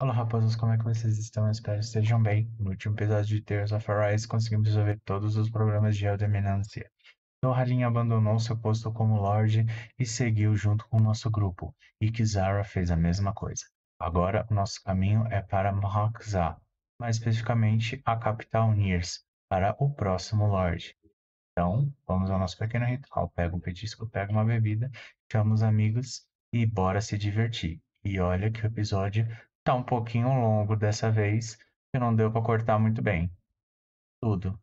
Olá, raposas, como é que vocês estão? Eu espero que estejam bem. No último episódio de talesofarise, conseguimos resolver todos os problemas de geodominância. Ralinha abandonou seu posto como Lorde e seguiu junto com o nosso grupo, e Kizara fez a mesma coisa. Agora, o nosso caminho é para Mahag Saar, mais especificamente a capital Nirs, para o próximo Lorde. Então, vamos ao nosso pequeno ritual. Pega um petisco, pega uma bebida, chama os amigos e bora se divertir. E olha que o episódio tá um pouquinho longo dessa vez, que não deu para cortar muito bem. Tudo.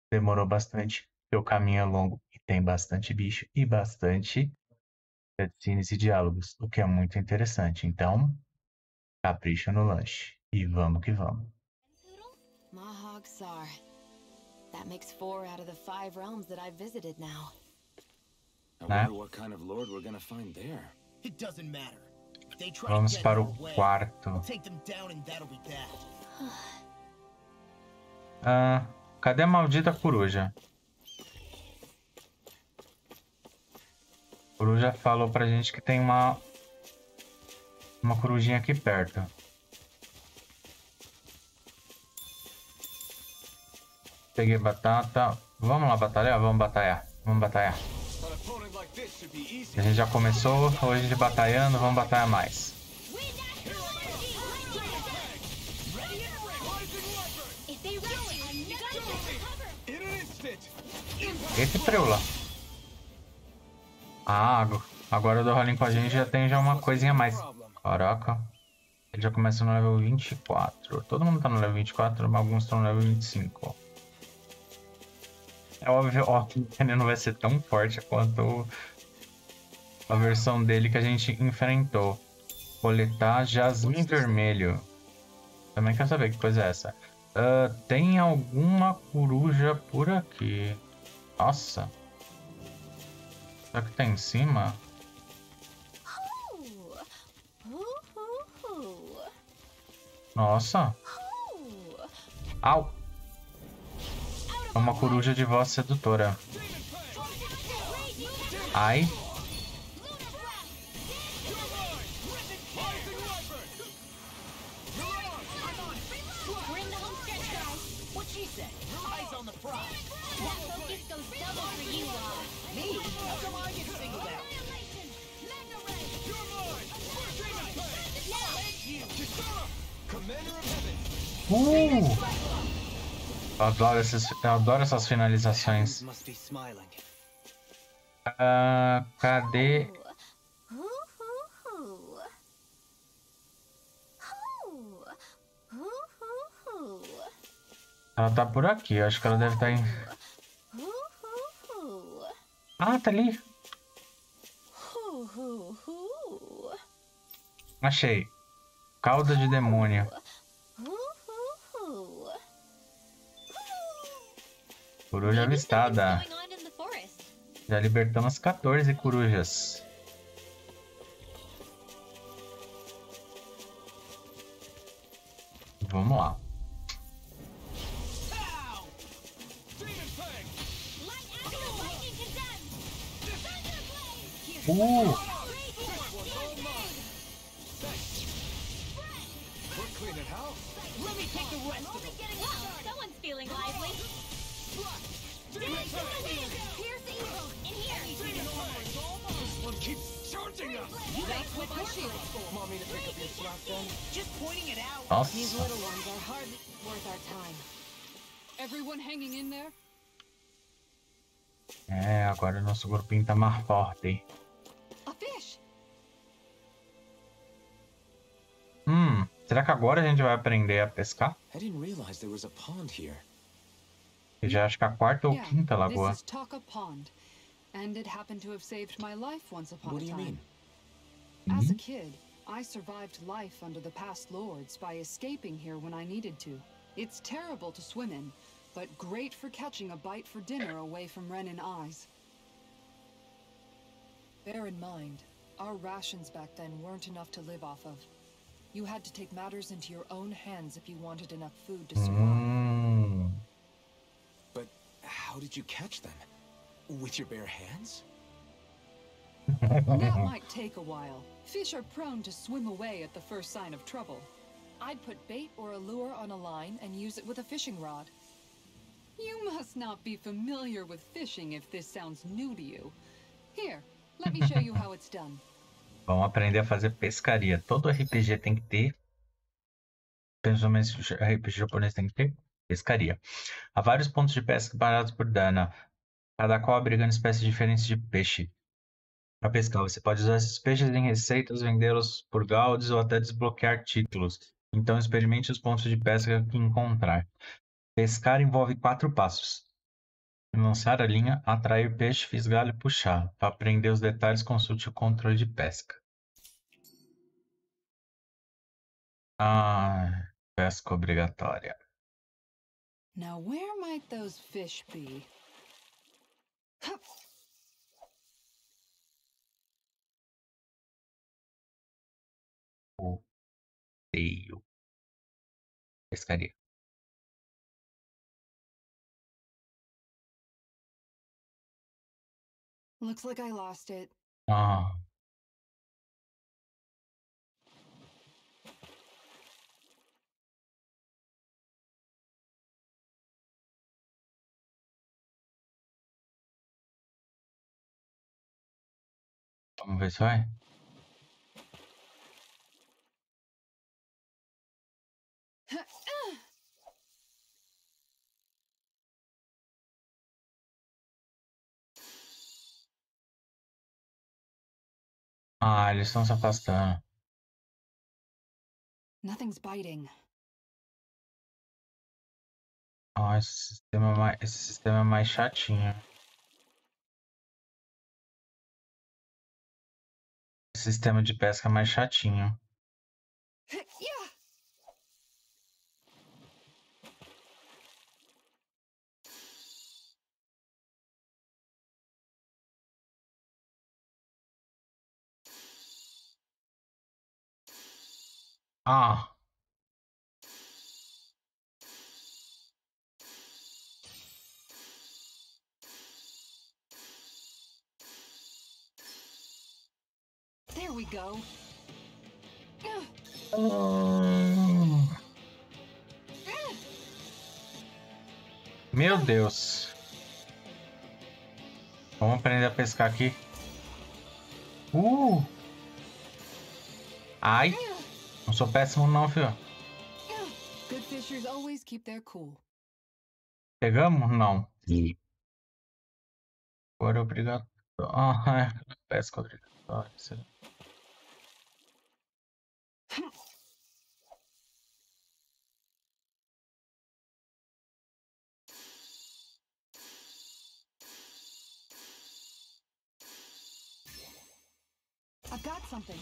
Demorou bastante, porque o caminho é longo e tem bastante bicho e bastante cutscenes e diálogos, o que é muito interessante. Então, capricha no lanche. E vamos que vamos. Mahag Saar. That makes 4 out of the 5 realms that I've visited now. I wonder what kind of lord we're gonna find there. It doesn't matter. If they try Vamos to get para in o our way, quarto. we'll take them down and that'll be that. Cadê a maldita coruja? A coruja falou pra gente que tem uma corujinha aqui perto. Peguei batata. Vamos lá batalhar? Vamos batalhar. Vamos batalhar. A gente já começou, hoje de batalhando, vamos batalhar mais. Esse preula. Ah, agora o do Rolim com a gente já tem uma coisinha a mais. Caraca. Ele já começa no level 24. Todo mundo tá no level 24, mas alguns estão no level 25. É óbvio, ó, que ele não vai ser tão forte quanto a versão dele que a gente enfrentou. Coletar jasmim vermelho. Também quero saber que coisa é essa. Tem alguma coruja por aqui? Nossa. Será que tá em cima? Nossa. Au. É uma coruja de voz sedutora. Ai. Eu adoro essas finalizações. Cadê? Ela tá por aqui, eu acho que ela deve estar em... Ah, tá ali. Achei. Cauda de demônio. Coruja avistada. Já libertamos 14 corujas. Vamos lá. Nossa. É, agora o nosso grupinho tá mais forte. Será que agora a gente vai aprender a pescar? Eu já acho que a quarta ou quinta lagoa. And it happened to have saved my life once upon a time. What do you mean? As a kid, I survived life under the past lords by escaping here when I needed to. It's terrible to swim in, but great for catching a bite for dinner away from Renin eyes. Bear in mind, our rations back then weren't enough to live off of. You had to take matters into your own hands if you wanted enough food to survive. But how did you catch them? With your bare hands? That might take a while. Fish are prone to swim away at the first sign of trouble. I'd put bait or a lure on a line and use it with a fishing rod. You must not be familiar with fishing if this sounds new to you. Here, let me show you how it's done. Vamos aprender a fazer pescaria. Todo RPG tem que ter, principalmente RPG japonês tem que ter pescaria. Há vários pontos de pesca parados por Dana, cada qual abrigando espécies diferentes de peixe. Para pescar, você pode usar esses peixes em receitas, vendê-los por gaudes ou até desbloquear títulos. Então experimente os pontos de pesca que encontrar. Pescar envolve 4 passos. Lançar a linha, atrair peixe, fisgá-lo e puxar. Para aprender os detalhes, consulte o controle de pesca. Pesca obrigatória. Now where might those fish be? Cheio. Pescaria. Looks like I lost it. Vamos ver se vai. Eles estão se afastando. Nothing's biting. Esse sistema é mais chatinho. Esse sistema de pesca é mais chatinho. There we go. Meu Deus. Vamos aprender a pescar aqui. Ai. Não sou péssimo não, filho. Good fishers always keep their cool. Pegamos? Não. Agora é obrigatório. Pesca obrigatória. I've got something.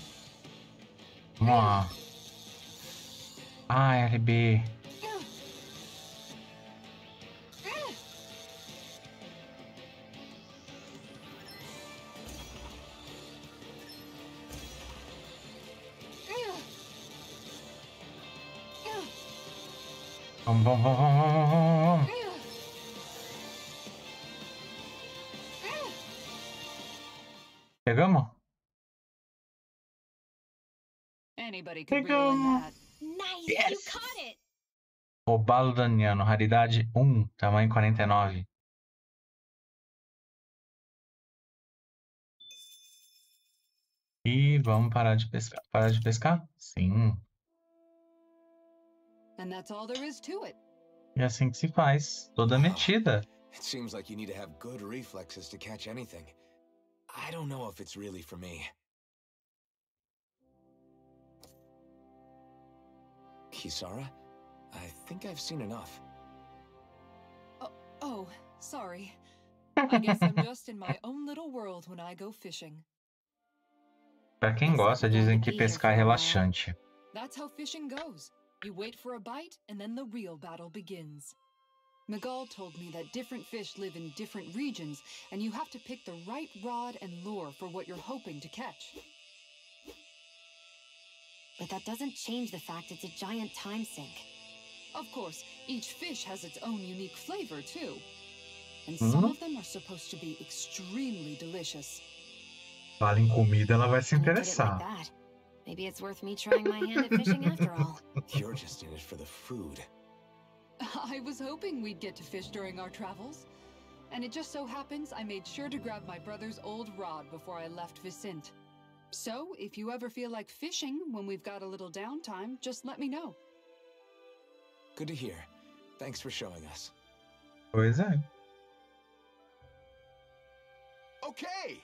Vamos lá. RB. Vamos. Pegamos? Anybody could reel in that. Nice, Yes. you caught it. Robalo daniano, raridade 1, tamanho 49. E vamos parar de pescar. Parar de pescar? Sim. And that's all there is to it. E assim que se faz. Toda metida. It seems like you need to have good reflexes to catch anything. I don't know if it's really for me. Kisara? I think I've seen enough. Oh, sorry. I guess I'm just in my own little world when I go fishing. Pra quem gosta, dizem que pescar é relaxante. That's how fishing goes. You wait for a bite, and then the real battle begins. Miguel told me that different fish live in different regions, and you have to pick the right rod and lure for what you're hoping to catch. But that doesn't change the fact it's a giant time sink. Of course, each fish has its own unique flavor, too. And some of them are supposed to be extremely delicious. Fala em comida, ela vai se When you put it like interessar. that, Maybe it's worth me trying my hand at fishing after all. You're just in it for the food. I was hoping we'd get to fish during our travels. And it just so happens I made sure to grab my brother's old rod before I left Visint. So, if you ever feel like fishing when we've got a little downtime, just let me know. Good to hear. Thanks for showing us. Pois é. Okay!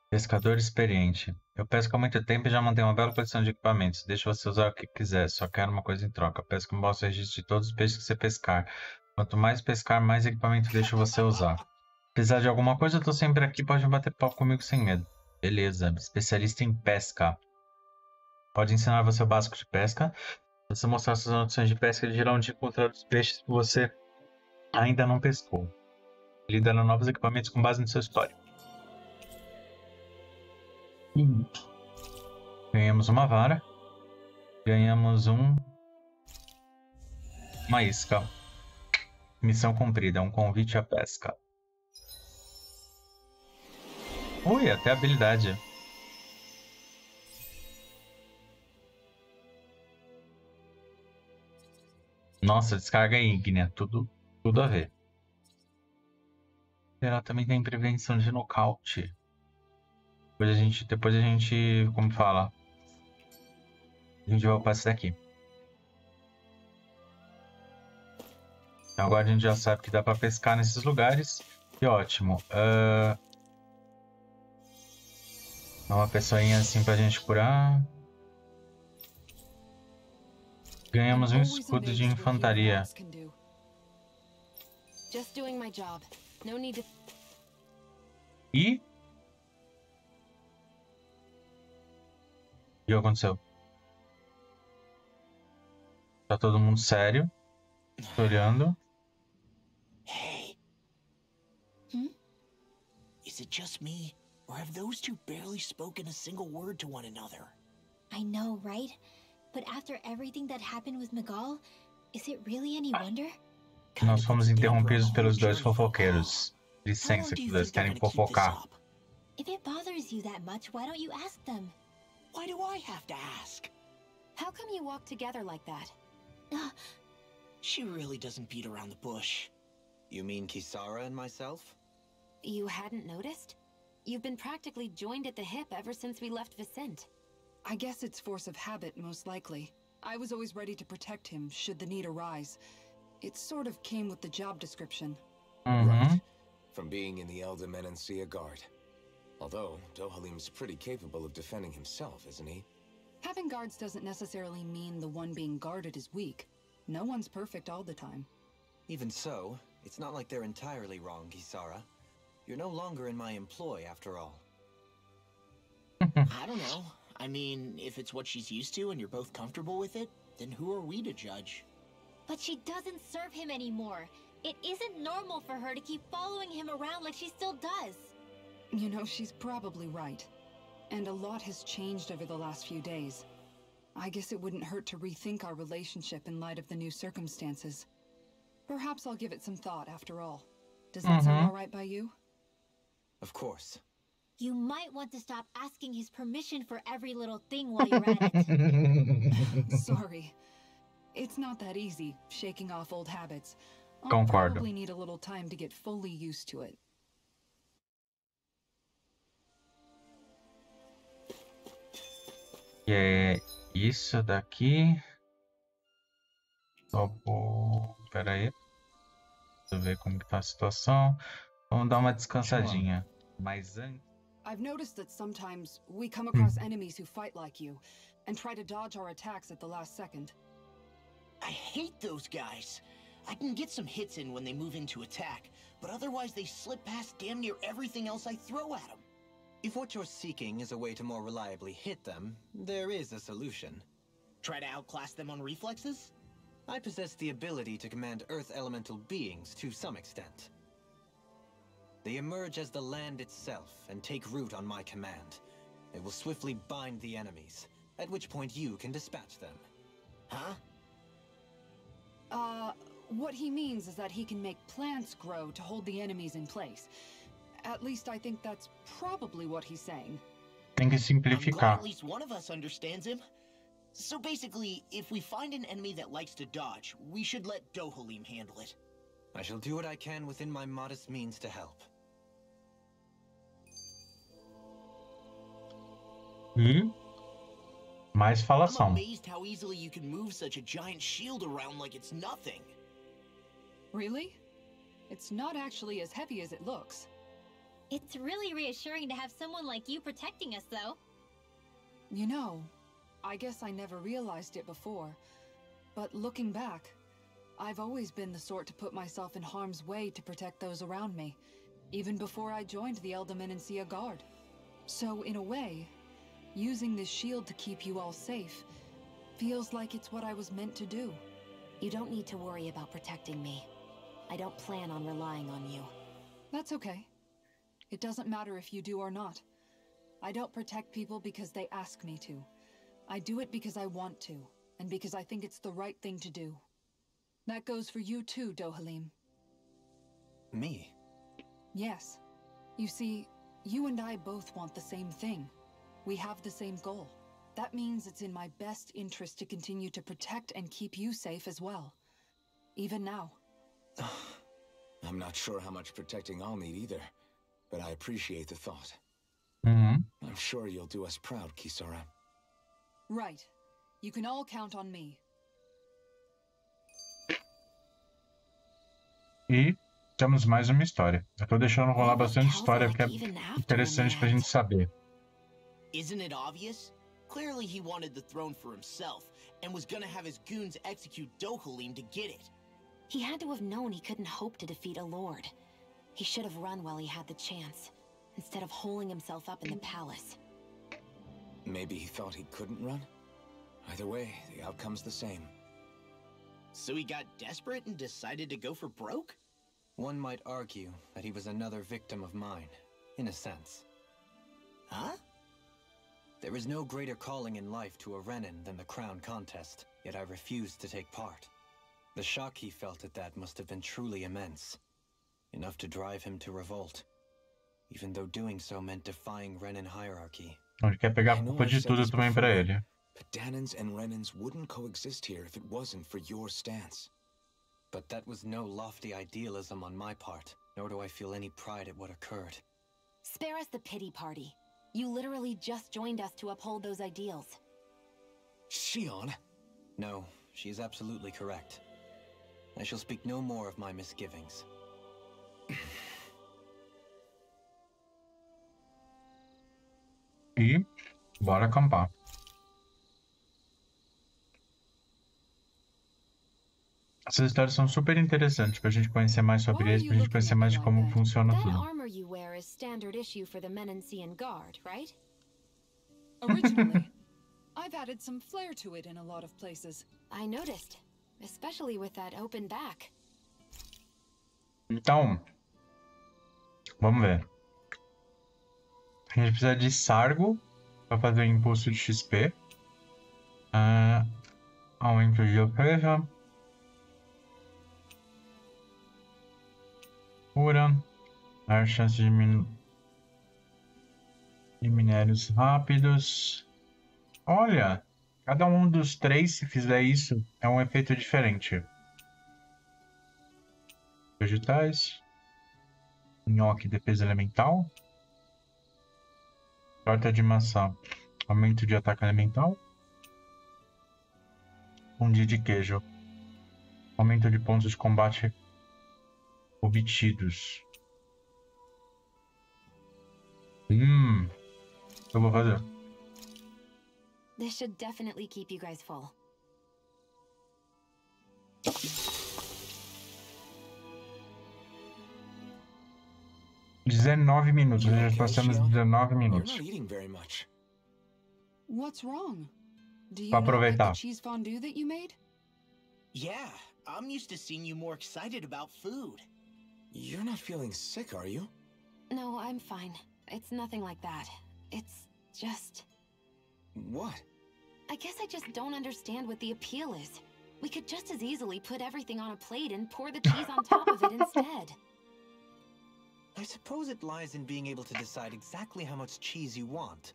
Pescador experiente. Eu pesco há muito tempo e já mantenho uma bela coleção de equipamentos. Deixo você usar o que quiser, só quero uma coisa em troca. Pesco um bolso registro de todos os peixes que você pescar. Quanto mais pescar, mais equipamento deixo você usar. Precisar de alguma coisa, eu tô sempre aqui, pode bater papo comigo sem medo. Beleza, especialista em pesca. Pode ensinar você o básico de pesca. Se você mostrar suas anotações de pesca, ele dirá onde encontrar os peixes que você ainda não pescou. Ele dará novos equipamentos com base no seu histórico. Ganhamos uma vara. Ganhamos uma isca. Missão cumprida, um convite à pesca. Ui, até habilidade. Nossa, descarga ígnea, tudo a ver. Ela também tem prevenção de nocaute. Depois a gente, como fala, a gente vai upar isso daqui. Então agora a gente já sabe que dá pra pescar nesses lugares. Que ótimo. Dá uma pessoinha assim pra gente curar. Ganhamos um escudo de infantaria. E? O que aconteceu? Tá todo mundo sério. Tô olhando. Hey. Is it just me, or have those two barely spoken a single word to one another? I know, right? But after everything that happened with Miguel, is it really any wonder? Nós fomos interrompidos pelos dois fofoqueiros. Licença, que vocês querem fofocar. If it bothers you that much, why don't you ask them? Why do I have to ask? How come you walk together like that? She really doesn't beat around the bush. You mean Kisara and myself? You hadn't noticed? You've been practically joined at the hip ever since we left Visint. I guess it's force of habit, most likely. I was always ready to protect him, should the need arise. It sort of came with the job description. Right. From being in the Elder Menancia Guard. Although, Dohalim's pretty capable of defending himself, isn't he? Having guards doesn't necessarily mean the one being guarded is weak. No one's perfect all the time. Even so, it's not like they're entirely wrong, Kisara. You're no longer in my employ, after all. I don't know. I mean, if it's what she's used to and you're both comfortable with it, then who are we to judge? But she doesn't serve him anymore. It isn't normal for her to keep following him around like she still does. You know, she's probably right. And a lot has changed over the last few days. I guess it wouldn't hurt to rethink our relationship in light of the new circumstances. Perhaps I'll give it some thought after all. Does that sound all right by you? Of course. You might want to stop asking his permission for every little thing while you're at it. Sorry. It's not that easy, shaking off old habits. I'll Concordo. probably need a little time to get fully used to it. E é isso daqui. Pera aí. Deixa eu ver como que tá a situação. Vamos dar uma descansadinha. Mas antes... I've noticed that sometimes we come across enemies who fight like you and try to dodge our attacks at the last second. I hate those guys. I can get some hits in when they move into attack, but otherwise they slip past damn near everything else I throw at them. If what you're seeking is a way to more reliably hit them, there is a solution. Try to outclass them on reflexes? I possess the ability to command Earth elemental beings to some extent. They emerge as the land itself and take root on my command. They will swiftly bind the enemies, at which point you can dispatch them. Huh? What he means is that he can make plants grow to hold the enemies in place. At least I think that's probably what he's saying. Tem que I'm glad simplificar. at least one of us understands him. So basically, if we find an enemy that likes to dodge, we should let Dohalim handle it. I shall do what I can within my modest means to help. E mais I'm falação. amazed how easily you can move such a giant shield around like it's nothing. Really? It's not actually as heavy as it looks. It's really reassuring to have someone like you protecting us, though. You know, I guess I never realized it before, but looking back, I've always been the sort to put myself in harm's way to protect those around me, even before I joined the inicia Guard. So in a way, using this shield to keep you all safe feels like it's what I was meant to do. You don't need to worry about protecting me. I don't plan on relying on you. That's okay. It doesn't matter if you do or not. I don't protect people because they ask me to. I do it because I want to, and because I think it's the right thing to do. That goes for you too, Dohalim. Me? Yes. You see, you and I both want the same thing. We have the same goal. That means it's in my best interest to continue to protect and keep you safe as well. Even now. I'm not sure how much protecting I'll need either, but I appreciate the thought. Uhum. I'm sure you'll do us proud, Kisara. Right. You can all count on me. E temos mais uma história. Eu tô deixando rolar bastante história porque é interessante pra gente saber. Isn't it obvious? Clearly he wanted the throne for himself, and was gonna have his goons execute Dohalim to get it. He had to have known he couldn't hope to defeat a lord. He should have run while he had the chance, instead of holding himself up in the palace. Maybe he thought he couldn't run? Either way, the outcome's the same. So he got desperate and decided to go for broke? One might argue that he was another victim of mine, in a sense. Huh? There is no greater calling in life to a Renin than the crown contest, yet I refused to take part. The shock he felt at that must have been truly immense. Enough to drive him to revolt. Even though doing so meant defying Renin hierarchy. Ele quer pegar a culpa de tudo também pra ele. But Danans and Renins wouldn't coexist here if it wasn't for your stance. But that was no lofty idealism on my part, nor do I feel any pride at what occurred. Spare us the pity party. You literally just joined us to uphold those ideals. Shion? No, she is absolutely correct. I shall speak no more of my misgivings. E bora acampar. Essas histórias são super interessantes pra gente conhecer mais sobre eles, pra gente conhecer mais de como funciona That tudo. armor you wear is standard issue for the Menancian Guard, right? Originally, I've added some flair to it in a lot of places. I noticed, especially with that open back. Então, vamos ver. A gente precisa de Sargo para fazer o impulso de XP. Aumento de defesa. Cura. Dar chance de minérios rápidos. Olha, cada um dos três, se fizer isso, é um efeito diferente. Vegetais. Nhoque, defesa elemental. Torta de maçã, aumento de ataque elemental. Fundi de queijo, aumento de pontos de combate obtidos. Eu vou fazer. This should definitely keep you guys full. $19 minutos, já passamos 19 You're minutos. not eating very much. What's wrong? Do you Pra not like the aproveitar. cheese fondue that you made? Yeah, I'm used to seeing you more excited about food. You're not feeling sick, are you? No, I'm fine. It's nothing like that. It's just... What? I guess I just don't understand what the appeal is. We could just as easily put everything on a plate and pour the cheese on top of it instead. I suppose it lies in being able to decide exactly how much cheese you want,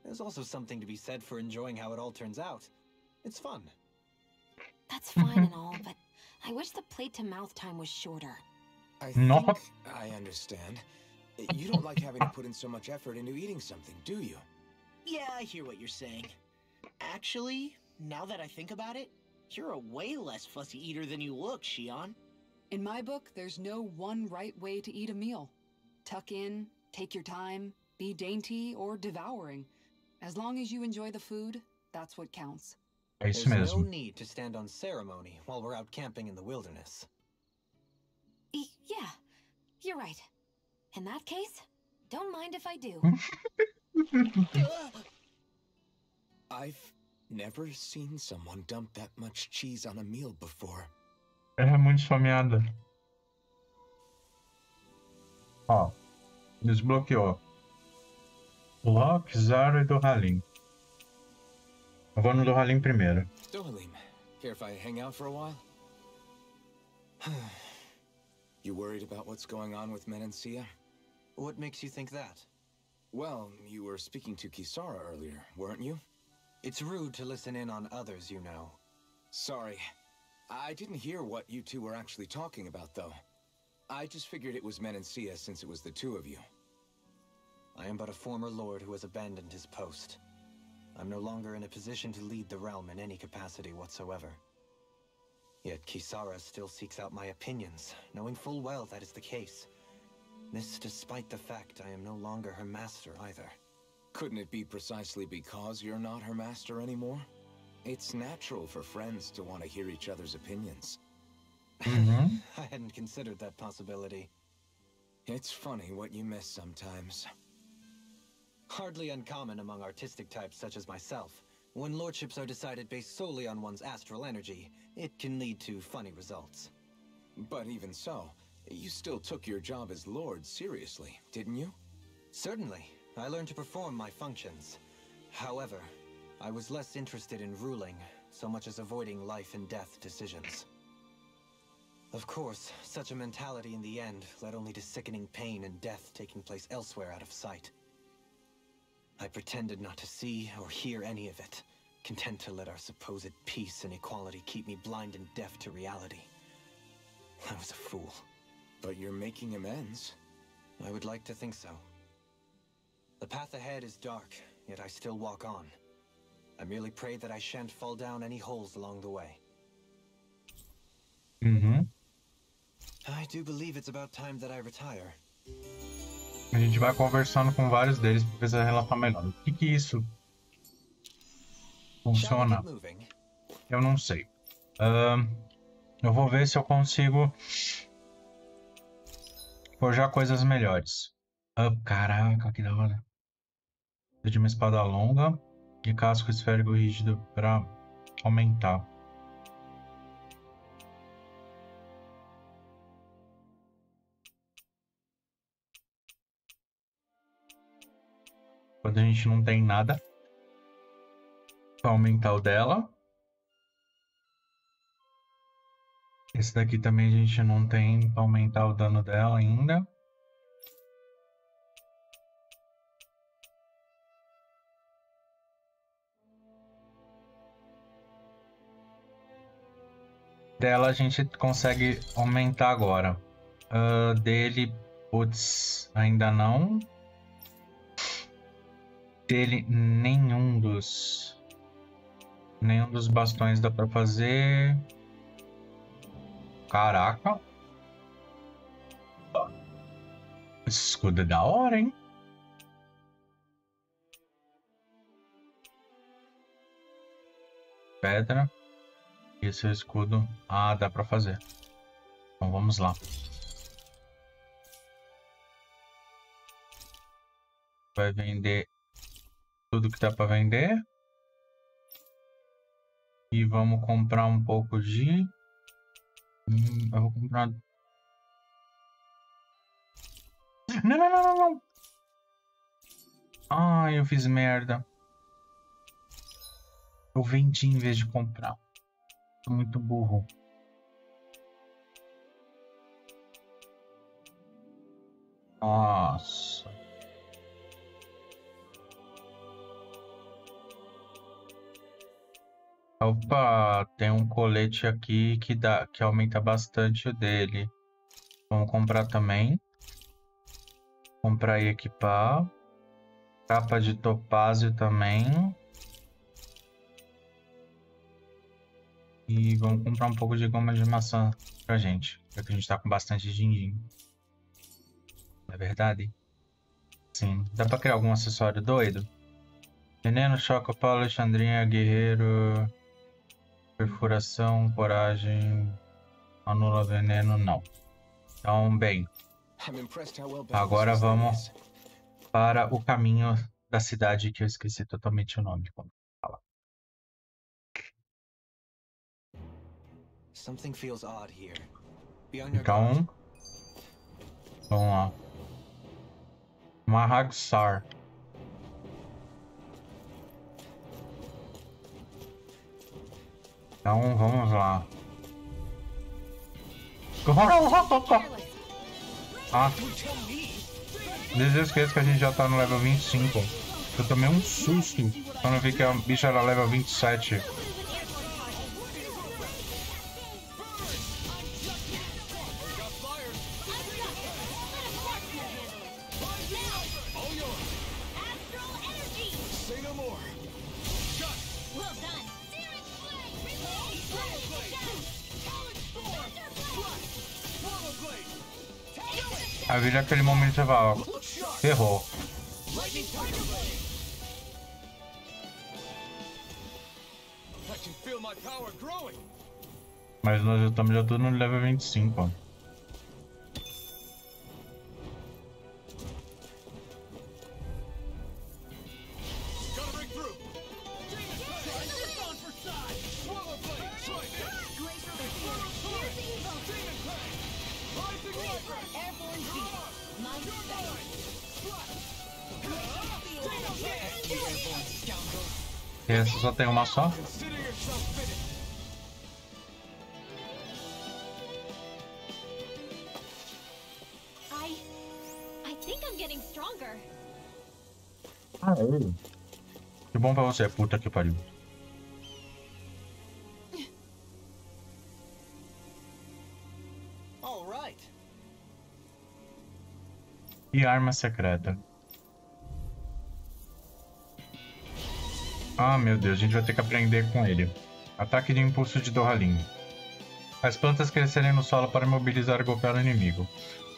there's also something to be said for enjoying how it all turns out. It's fun. That's fine and all, but I wish the plate-to-mouth time was shorter. I No. think I understand. You don't like having to put in so much effort into eating something, do you? Yeah, I hear what you're saying. Actually, now that I think about it, you're a way less fussy eater than you look, Shion. In my book, there's no one right way to eat a meal. Tuck in, take your time, be dainty or devouring. As long as you enjoy the food, that's what counts. É isso There's no mesmo. need to stand on ceremony while we're out camping in the wilderness. Yeah, you're right. In that case, don't mind if I do. I've never seen someone dump that much cheese on a meal before. É muito esfomeada. Ó, desbloqueou. Mahag Saar e do Halim. Eu vou no do Halim primeiro. Dohalim, care if I hang out for a while? You worried about what's going on with Menencia? What makes you think that? Well, you were speaking to Kisara earlier, weren't you? It's rude to listen in on others, you know. Sorry. I didn't hear what you two were actually talking about, though. I just figured it was Menencia since it was the two of you. I am but a former lord who has abandoned his post. I'm no longer in a position to lead the realm in any capacity whatsoever. Yet Kisara still seeks out my opinions, knowing full well that is the case. This despite the fact I am no longer her master either. Couldn't it be precisely because you're not her master anymore? It's natural for friends to want to hear each other's opinions. Uhum. I hadn't considered that possibility. It's funny what you miss sometimes. Hardly uncommon among artistic types such as myself. When lordships are decided based solely on one's astral energy, it can lead to funny results. But even so, you still took your job as lord seriously, didn't you? Certainly. I learned to perform my functions. However, I was less interested in ruling, so much as avoiding life and death decisions. Of course, such a mentality in the end led only to sickening pain and death taking place elsewhere out of sight. I pretended not to see or hear any of it, content to let our supposed peace and equality keep me blind and deaf to reality. I was a fool. But you're making amends. I would like to think so. The path ahead is dark, yet I still walk on. I merely pray that I shan't fall down any holes along the way. Uhum. I do believe it's about time that I retire. A gente vai conversando com vários deles pra ver se a relação melhora. O que isso Shall we funciona? get moving? Eu não sei. Eu vou ver se eu consigo forjar coisas melhores. Caraca, que da hora. Preciso de uma espada longa e casco esférico rígido pra aumentar. Quando a gente não tem nada pra aumentar o dela. Esse daqui também a gente não tem pra aumentar o dano dela ainda. Dela a gente consegue aumentar agora. Dele, putz, ainda não. Dele, nenhum dos bastões dá pra fazer. Caraca. Esse escudo é da hora, hein? Pedra. Esse é o escudo. Ah, dá pra fazer. Então vamos lá. Vai vender tudo que dá pra vender. E vamos comprar um pouco de... eu vou comprar... Não, não, não, não, não. Ai, eu fiz merda. Eu vendi em vez de comprar. Tô muito burro. Nossa. Opa, tem um colete aqui que aumenta bastante o dele. Vamos comprar também. Comprar e equipar. Capa de topázio também. E vamos comprar um pouco de goma de maçã pra gente. Já que a gente tá com bastante din-din. Não é verdade? Sim. Dá pra criar algum acessório doido? Veneno, choca, pau, alexandrinha, guerreiro... Perfuração, coragem... Anula veneno, não. Então, bem. Agora vamos para o caminho da cidade que eu esqueci totalmente o nome. Como fala. Então, vamos lá. Mahag Saar. Então, vamos lá. Ah, eu esqueço que a gente já tá no level 25. Eu tomei um susto quando eu vi que a bicha era level 27. Aí vira aquele momento que você fala, ferrou. Mas nós já estamos tudo no level 25. E essa só tem uma só? Ah, que bom pra você, puta que pariu. E arma secreta. Ah, meu Deus, a gente vai ter que aprender com ele. Ataque de impulso de Dohalim. As plantas crescerem no solo para imobilizar e golpear o inimigo.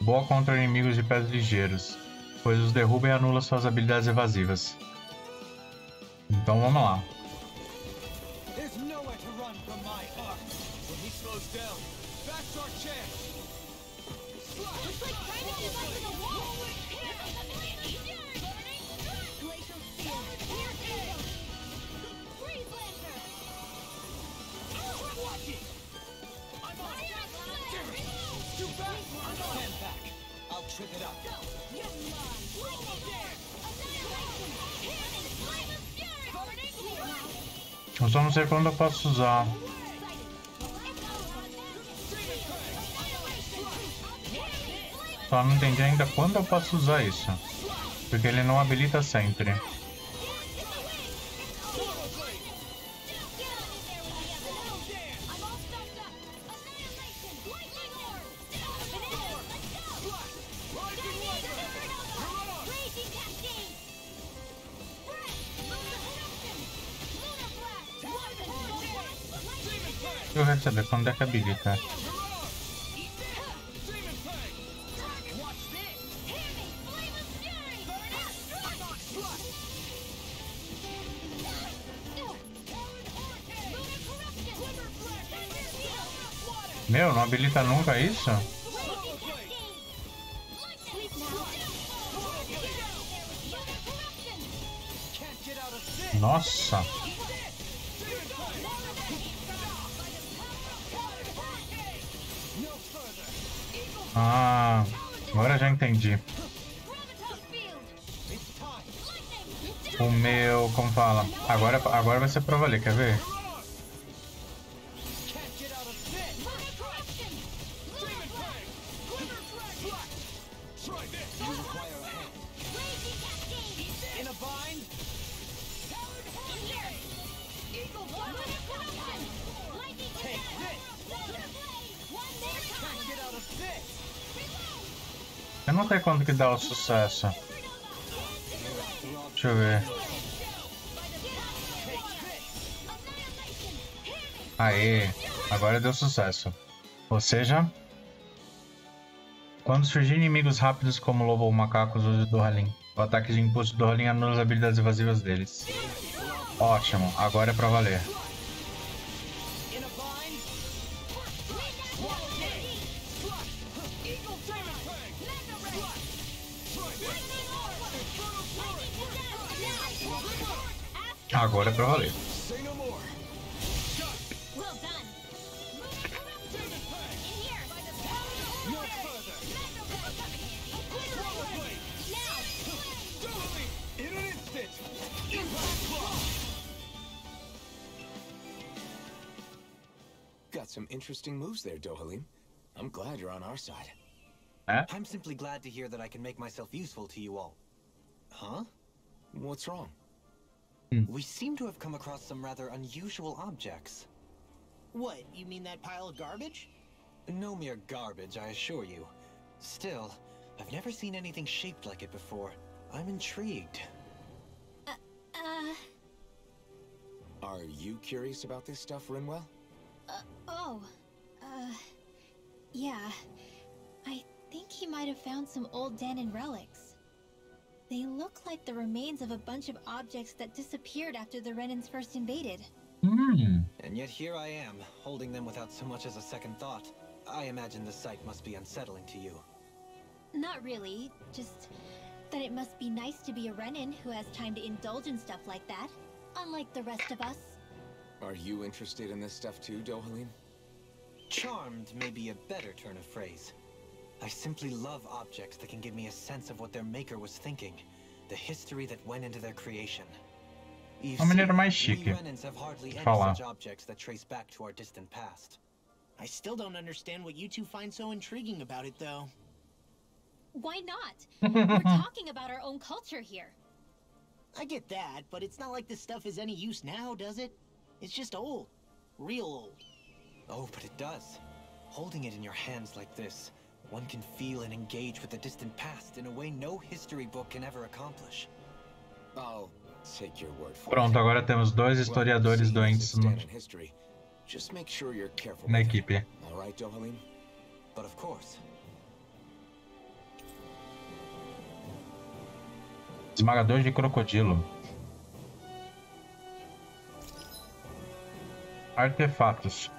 Boa contra inimigos de pés ligeiros, pois os derruba e anula suas habilidades evasivas. Então vamos lá. Eu só não sei quando eu posso usar. Só não entendi ainda quando eu posso usar isso. Porque ele não habilita sempre. Eu quero saber quando é que habilita. Meu, não habilita nunca isso? Nossa! Ah, agora já entendi. O meu, como fala? Agora vai ser pra valer, quer ver? Eu não sei quando que dá o sucesso. Deixa eu ver. Aê, agora deu sucesso. Ou seja, quando surgir inimigos rápidos como lobo ou macacos, use o Dohalim. O ataque de impulso do Dohalim anula as habilidades evasivas deles. Ótimo, agora é pra valer. Agora é pra valer. Got some interesting moves there, Dohalim. I'm glad you're on our side. I'm simply glad to hear that I can make myself useful to you all. Huh? What's wrong? We seem to have come across some rather unusual objects. What, you mean that pile of garbage? No mere garbage, I assure you. Still, I've never seen anything shaped like it before. I'm intrigued. Are you curious about this stuff, Rinwell? Yeah. I think he might have found some old Danon relics. They look like the remains of a bunch of objects that disappeared after the Renans first invaded. And yet here I am, holding them without so much as a second thought. I imagine the sight must be unsettling to you. Not really, just that it must be nice to be a Renan who has time to indulge in stuff like that, unlike the rest of us. Are you interested in this stuff too, Dohalim? Charmed may be a better turn of phrase. I simply love objects that can give me a sense of what their maker was thinking, the history that went into their creation. You see, we Renans have hardly any such objects that trace back to our distant past. I still don't understand what you two find so intriguing about it, though. Why not? We're talking about our own culture here. I get that, but it's not like this stuff is any use now, does it? It's just old. Real old. Oh, but it does. Holding it in your hands like this, one can feel and engage with the distant past in a way no history book can ever accomplish. I'll take your word for Pronto, agora temos dois historiadores doentes Just make sure you're careful na equipe. All right, Dohalim? But of course. Esmagador de crocodilo. Artefatos.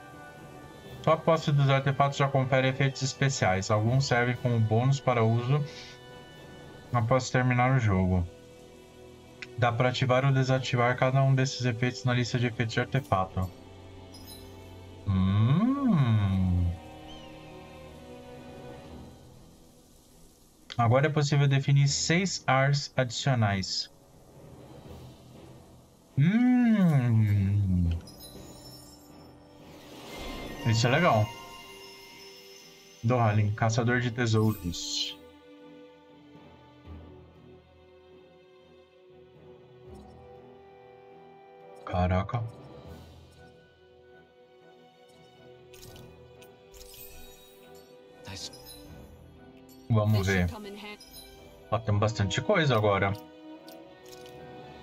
Só a posse dos artefatos já confere efeitos especiais. Alguns servem como bônus para uso após terminar o jogo. Dá para ativar ou desativar cada um desses efeitos na lista de efeitos de artefato. Agora é possível definir 6 ARs adicionais. Isso é legal. Dohalim, caçador de tesouros. Caraca. Vamos ver. Ó, tem bastante coisa agora.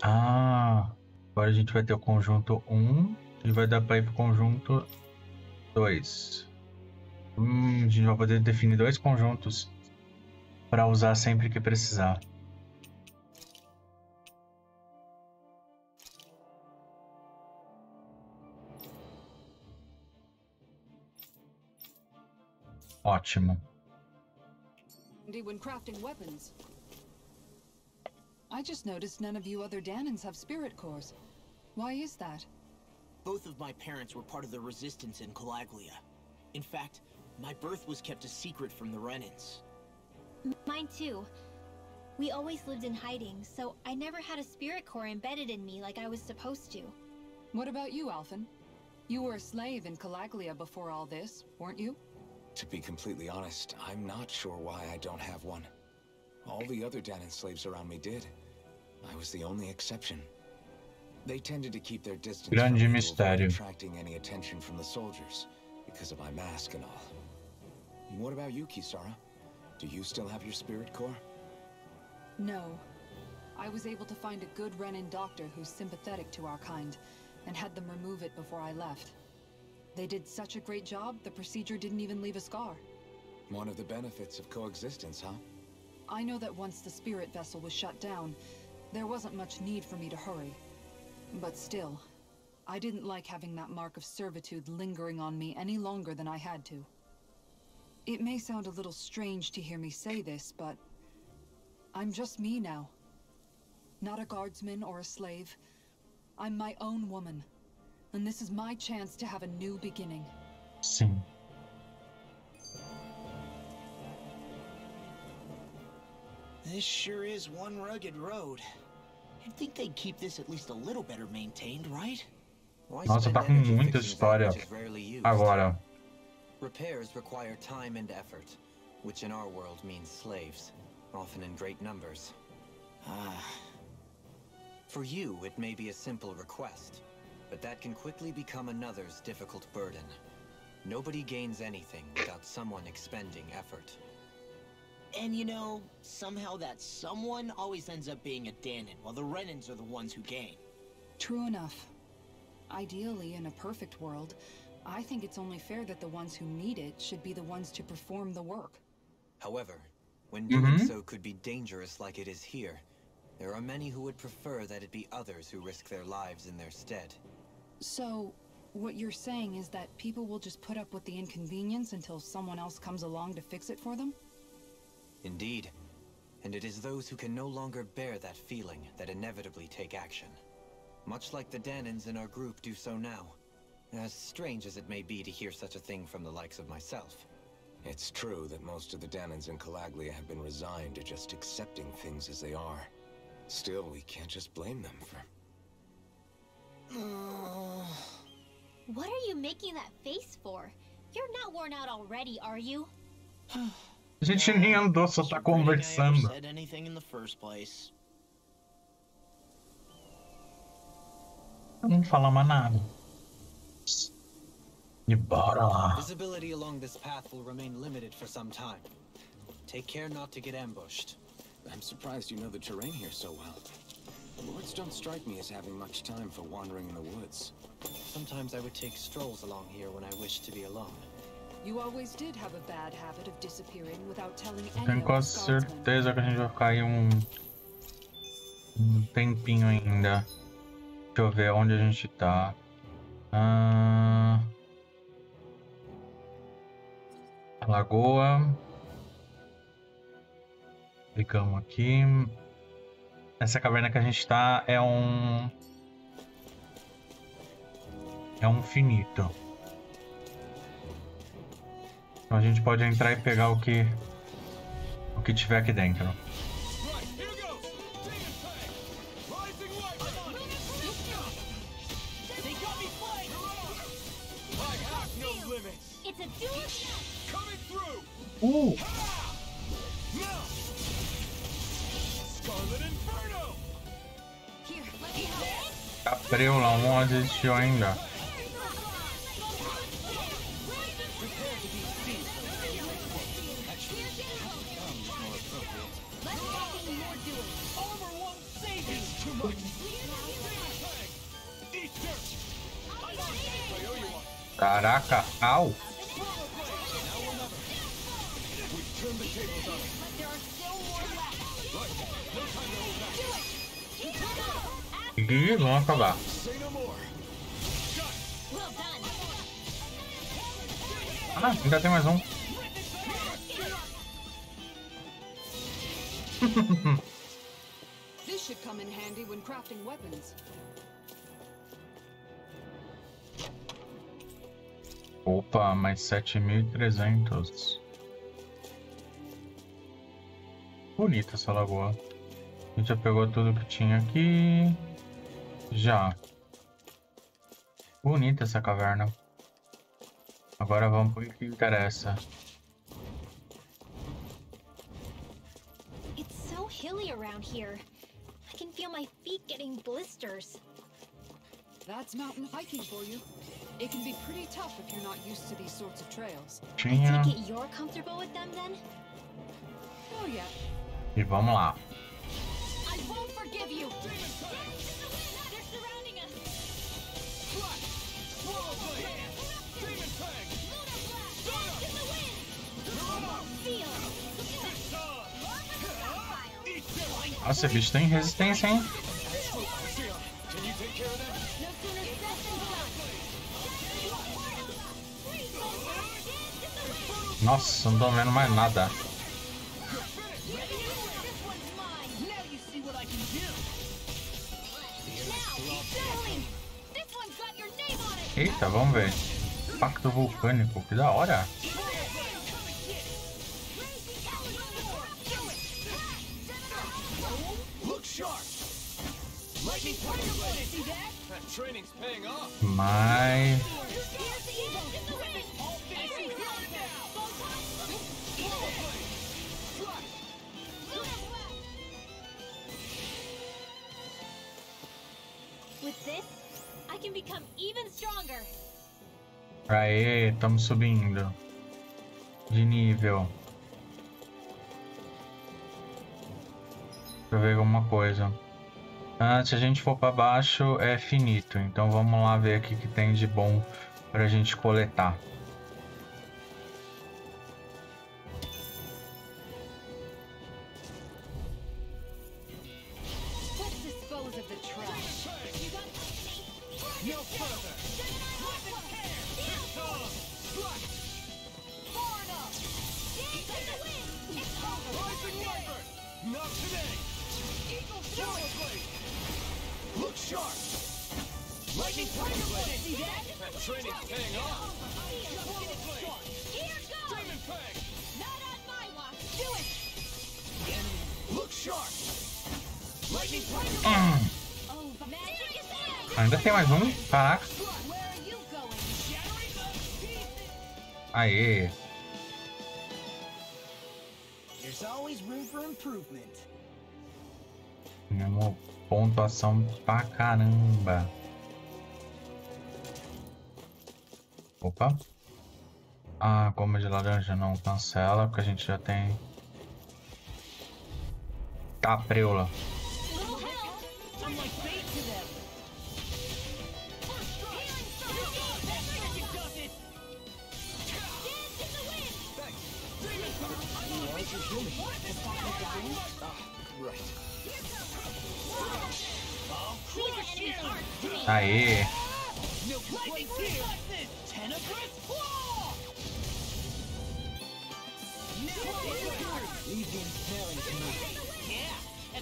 Agora a gente vai ter o conjunto 1 e vai dar para ir pro conjunto 2. A gente vai poder definir 2 conjuntos para usar sempre que precisar. Ótimo. When crafting weapons. I just noticed none of you other Danons have spirit cores. Why is that? Both of my parents were part of the resistance in Calaglia. In fact, my birth was kept a secret from the Renans. Mine too. We always lived in hiding, so I never had a spirit core embedded in me like I was supposed to. What about you, Alphen? You were a slave in Calaglia before all this, weren't you? To be completely honest, I'm not sure why I don't have one. All the other Danon slaves around me did. I was the only exception. They tended to keep their distance from me to avoid attracting any attention from the soldiers, because of my mask and all. What about you, Kisara? Do you still have your spirit core? No. I was able to find a good Renin doctor who's sympathetic to our kind, and had them remove it before I left. They did such a great job, the procedure didn't even leave a scar. One of the benefits of coexistence, huh? I know that once the spirit vessel was shut down, there wasn't much need for me to hurry. But still, I didn't like having that mark of servitude lingering on me any longer than I had to. It may sound a little strange to hear me say this, but I'm just me now. Not a guardsman or a slave. I'm my own woman. And this is my chance to have a new beginning. Sim. This sure is one rugged road. You'd think they'd keep this at least a little better maintained, right? Nossa, tá com muita história agora. Repairs require time and effort, which in our world means slaves, often in great numbers. For you, it may be a simple request, but that can quickly become another's difficult burden. Nobody gains anything without someone expending effort. And you know, somehow that someone always ends up being a Danon, while the Renins are the ones who gain. True enough. Ideally, in a perfect world, I think it's only fair that the ones who need it should be the ones to perform the work. However, when doing so could be dangerous like it is here, there are many who would prefer that it be others who risk their lives in their stead. So, what you're saying is that people will just put up with the inconvenience until someone else comes along to fix it for them? Indeed. And it is those who can no longer bear that feeling that inevitably take action. Much like the Danons in our group do so now. As strange as it may be to hear such a thing from the likes of myself. It's true that most of the Danons in Calaglia have been resigned to just accepting things as they are. Still, we can't just blame them for... What are you making that face for? You're not worn out already, are you? A gente nem andou, só tá conversando. Said anything in the first place. Não fala mais nada. E bora lá. Visibility along this path will remain limited for some time. Take care not to get ambushed. I'm surprised you know the terrain here so well. The Lords don't strike me as having much time for wandering in the woods. Sometimes I would take strolls along here when I wished to be alone. You always did have a bad habit of disappearing without telling Tenho anyone. quase certeza que a gente vai ficar aí um tempinho ainda. Deixa eu ver onde a gente tá. Lagoa. Clicamos aqui. Essa caverna que a gente tá é um finito. Então a gente pode entrar e pegar o que tiver aqui dentro. Capreula, não existiu ainda. Caraca, au! Ih, vamos acabar. Ah, ainda tem mais um. This should come in handy when crafting weapons. Opa, mais 7.300. Bonita essa lagoa. A gente já pegou tudo que tinha aqui. Já. Bonita essa caverna. Agora vamos pro que interessa. It's so hilly around here. I can feel my feet getting blisters. That's mountain hiking for you. It can be pretty tough if you're not used to these sorts of trails. Tinha. I take it you're comfortable with them then? E vamos lá. Nossa, esse bicho tem resistência, hein? Nossa, não tô vendo mais nada. Eita, vamos ver. Pacto vulcânico, que da hora. Mas... With this, I can become even stronger. Aê, estamos subindo de nível. Deixa eu ver alguma coisa. Se a gente for para baixo é finito, então vamos lá ver aqui o que tem de bom para a gente coletar. Ainda tem mais um? Caraca. Aê. Ganhamos pontuação pra caramba. Opa. Goma de laranja não cancela, porque a gente já tem. Tá, preula. Aê.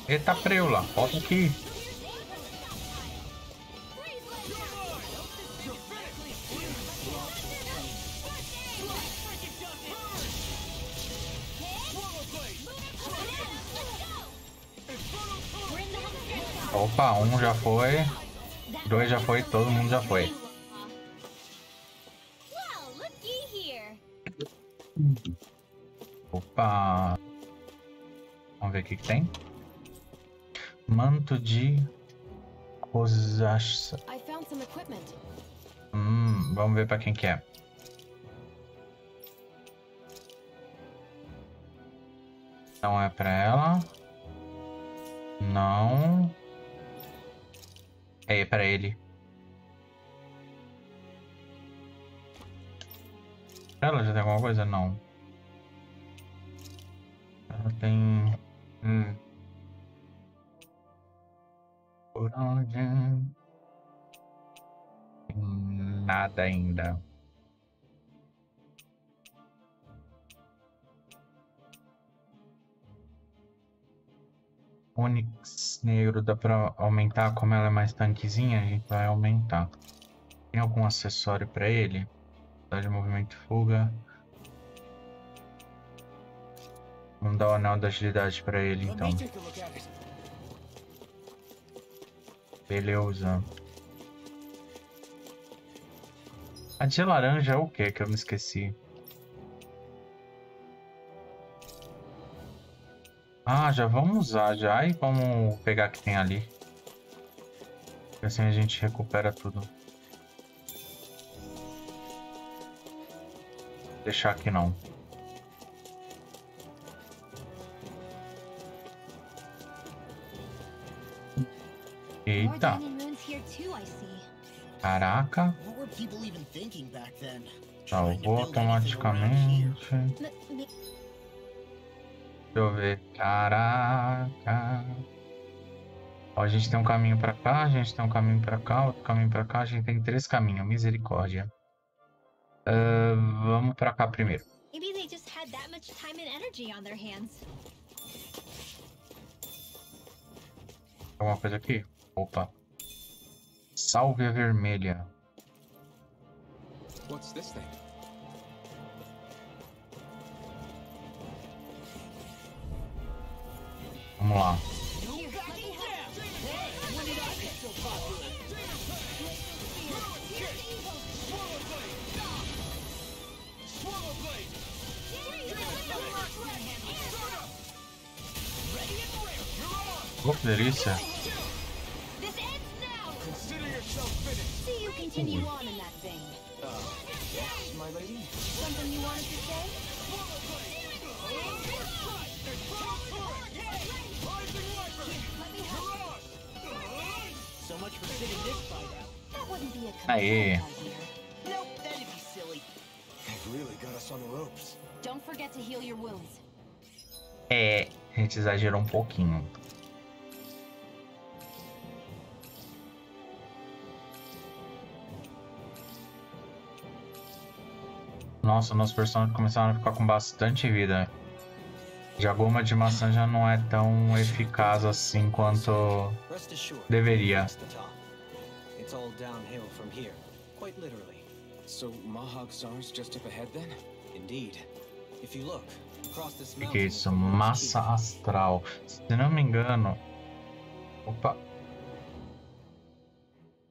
Eita, preula, volta aqui. Opa, um já foi, dois já foi, todo mundo já foi. Opa, vamos ver o que tem. Manto de rosácea. Vamos ver para quem que é. Não é para ela. Não. É para ele. Ela já tem alguma coisa? Não. Ela tem... Por onde? Nada ainda. Onix negro dá pra aumentar, como ela é mais tanquezinha, a gente vai aumentar. Tem algum acessório pra ele? Dá de movimento e fuga. Vamos dar o anel da agilidade pra ele então. Beleza. A de laranja é o que que eu me esqueci? Já vamos usar já e vamos pegar o que tem ali. Assim a gente recupera tudo. Deixar aqui não. Eita. Caraca. Salvou automaticamente. Deixa eu ver. Caraca. Ó, a gente tem um caminho pra cá, a gente tem um caminho pra cá, outro caminho pra cá. A gente tem 3 caminhos. Misericórdia. Vamos pra cá primeiro. Maybe they just had that much time and energy on their hands. Alguma coisa aqui? Opa. Sálvia vermelha. What's this thing? Vamos lá. Oh, que delícia. See you continue on in that vein. Yes, my lady? Something you wanted to say? So much for sitting this fight out. That wouldn't be a Aê. confront, I hear. Nope, that'd be silly. They've really got us on the ropes. Don't forget to heal your wounds. É, a gente exagerou um pouquinho. Nossa, nossos personagens começaram a ficar com bastante vida. Já a goma de maçã já não é tão eficaz assim quanto deveria. It's all downhill from here, quite literally. So Mahag Saar's just up ahead then? Indeed. If you look across this O mountain, que é isso? Massa astral. Se não me engano... Opa!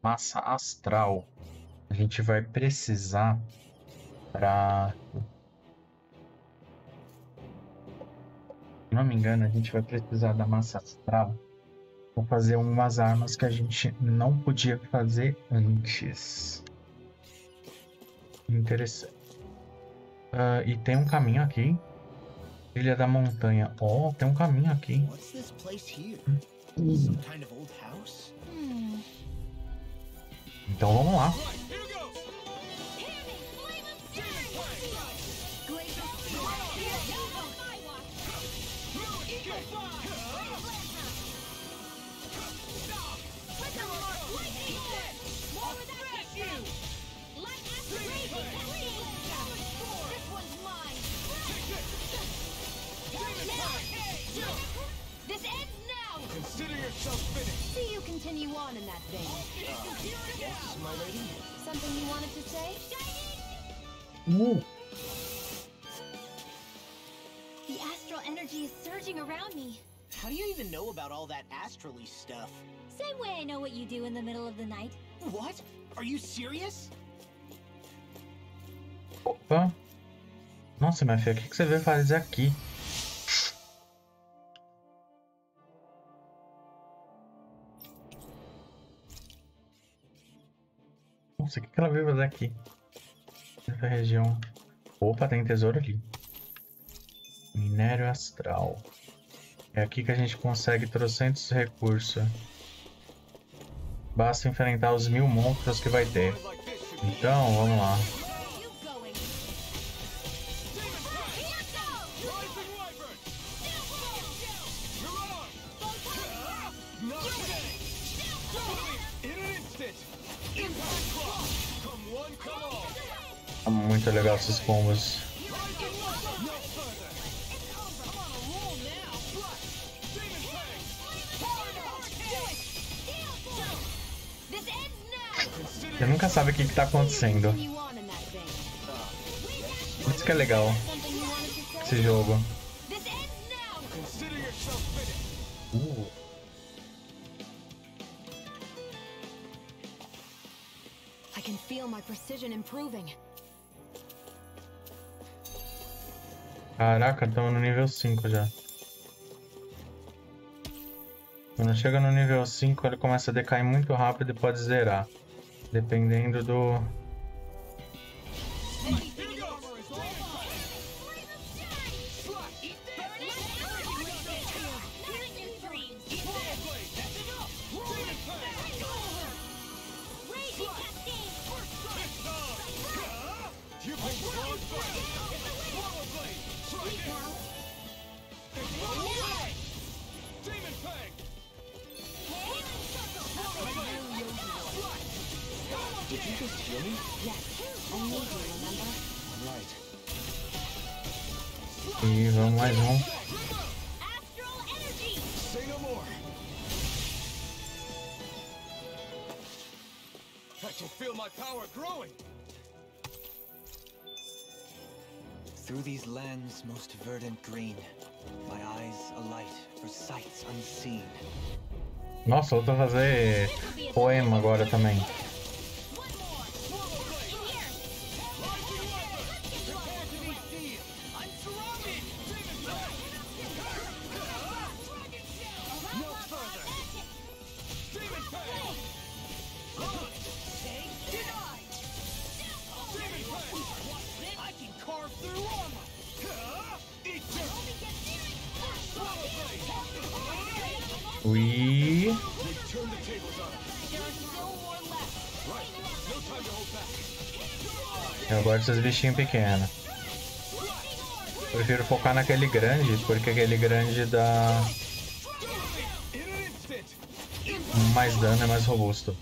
Massa astral. A gente vai precisar para... Se não me engano, a gente vai precisar da massa astral para fazer umas armas que a gente não podia fazer antes. Interessante. E tem um caminho aqui. Trilha da montanha. Oh, tem um caminho aqui. What's this place here? Some kind of old house? Então vamos lá. This ends now! Consider yourself finished. See you continue on in that vein. Yes, my lady? Something you wanted to say? The astral energy is surging around me. How do you even know about all that astrally stuff? Same way I know what you do in the middle of the night. What? Are you serious? Opa. Nossa, minha filha, o que você veio fazer aqui? Nossa, o que ela veio fazer aqui? Nessa região. Opa, tem tesouro ali. Minério astral. É aqui que a gente consegue trocentos recursos. Basta enfrentar os 1000 monstros que vai ter. Então, vamos lá. É muito legal esses combos. Você nunca sabe o que tá acontecendo. Isso que é legal. Esse jogo. I can feel my precision improving. Caraca, estamos no nível 5 já. Quando chega no nível 5, ele começa a decair muito rápido e pode zerar. Dependendo do... Did you just hear me? Yes, I need you, remember? Right. E vamos mais um. Astral energy! Say no more. I can feel my power growing. Through these lands most verdant green, my eyes alight for sights unseen. Nossa, eu vou fazer poema agora também. Ui. Eu gosto desses bichinhos pequenos. Prefiro focar naquele grande, porque aquele grande dá mais dano, é mais robusto.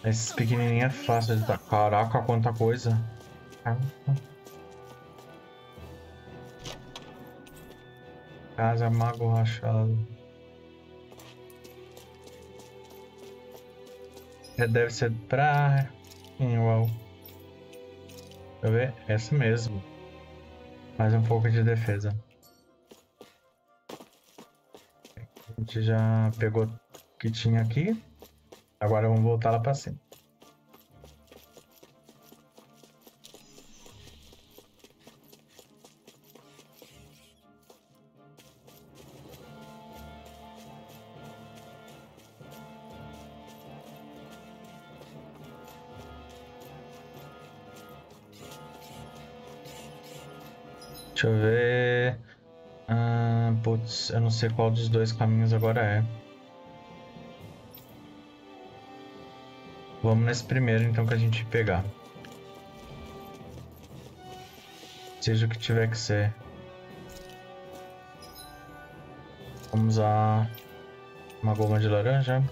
Esses pequenininhos é fácil de tacar. Caraca, quanta coisa. Casa Mago Rachado. Deve ser pra... Uau. Deixa eu ver. Essa mesmo. Mais um pouco de defesa. A gente já pegou o que tinha aqui. Agora vamos voltar lá pra cima. Deixa eu ver. Putz, eu não sei qual dos dois caminhos agora é. Vamos nesse primeiro então que a gente pegar. Seja o que tiver que ser. Vamos usar uma goma de laranja.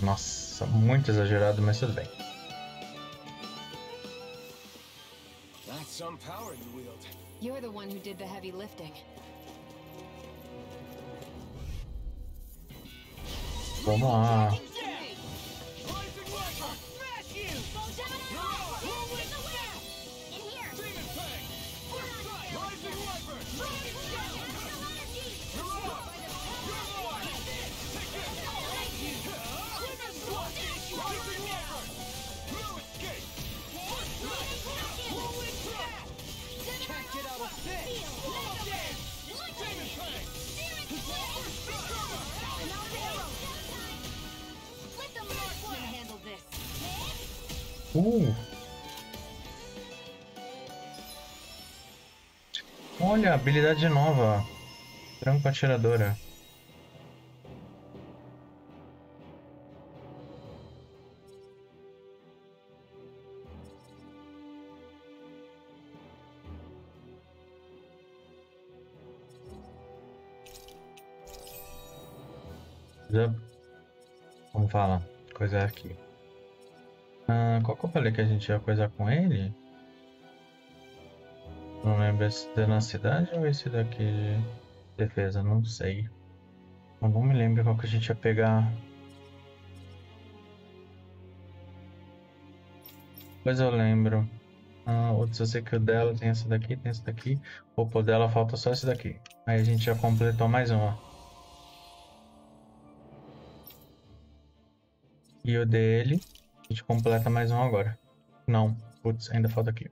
Nossa, muito exagerado, mas tudo bem. That's some power you wield. You're the one who did the heavy lifting. Vamos lá. Olha, habilidade nova. Tranco atiradora. Como fala? Coisa aqui. Qual que eu falei que a gente ia coisar com ele? Não lembro, esse da cidade ou esse daqui de defesa? Não sei. Não me lembro qual que a gente ia pegar. Pois eu lembro. Outros eu sei que o dela tem essa daqui, tem essa daqui. O pô dela falta só esse daqui. Aí a gente já completou mais uma. E o dele, a gente completa mais um agora. Não, putz, ainda falta aqui.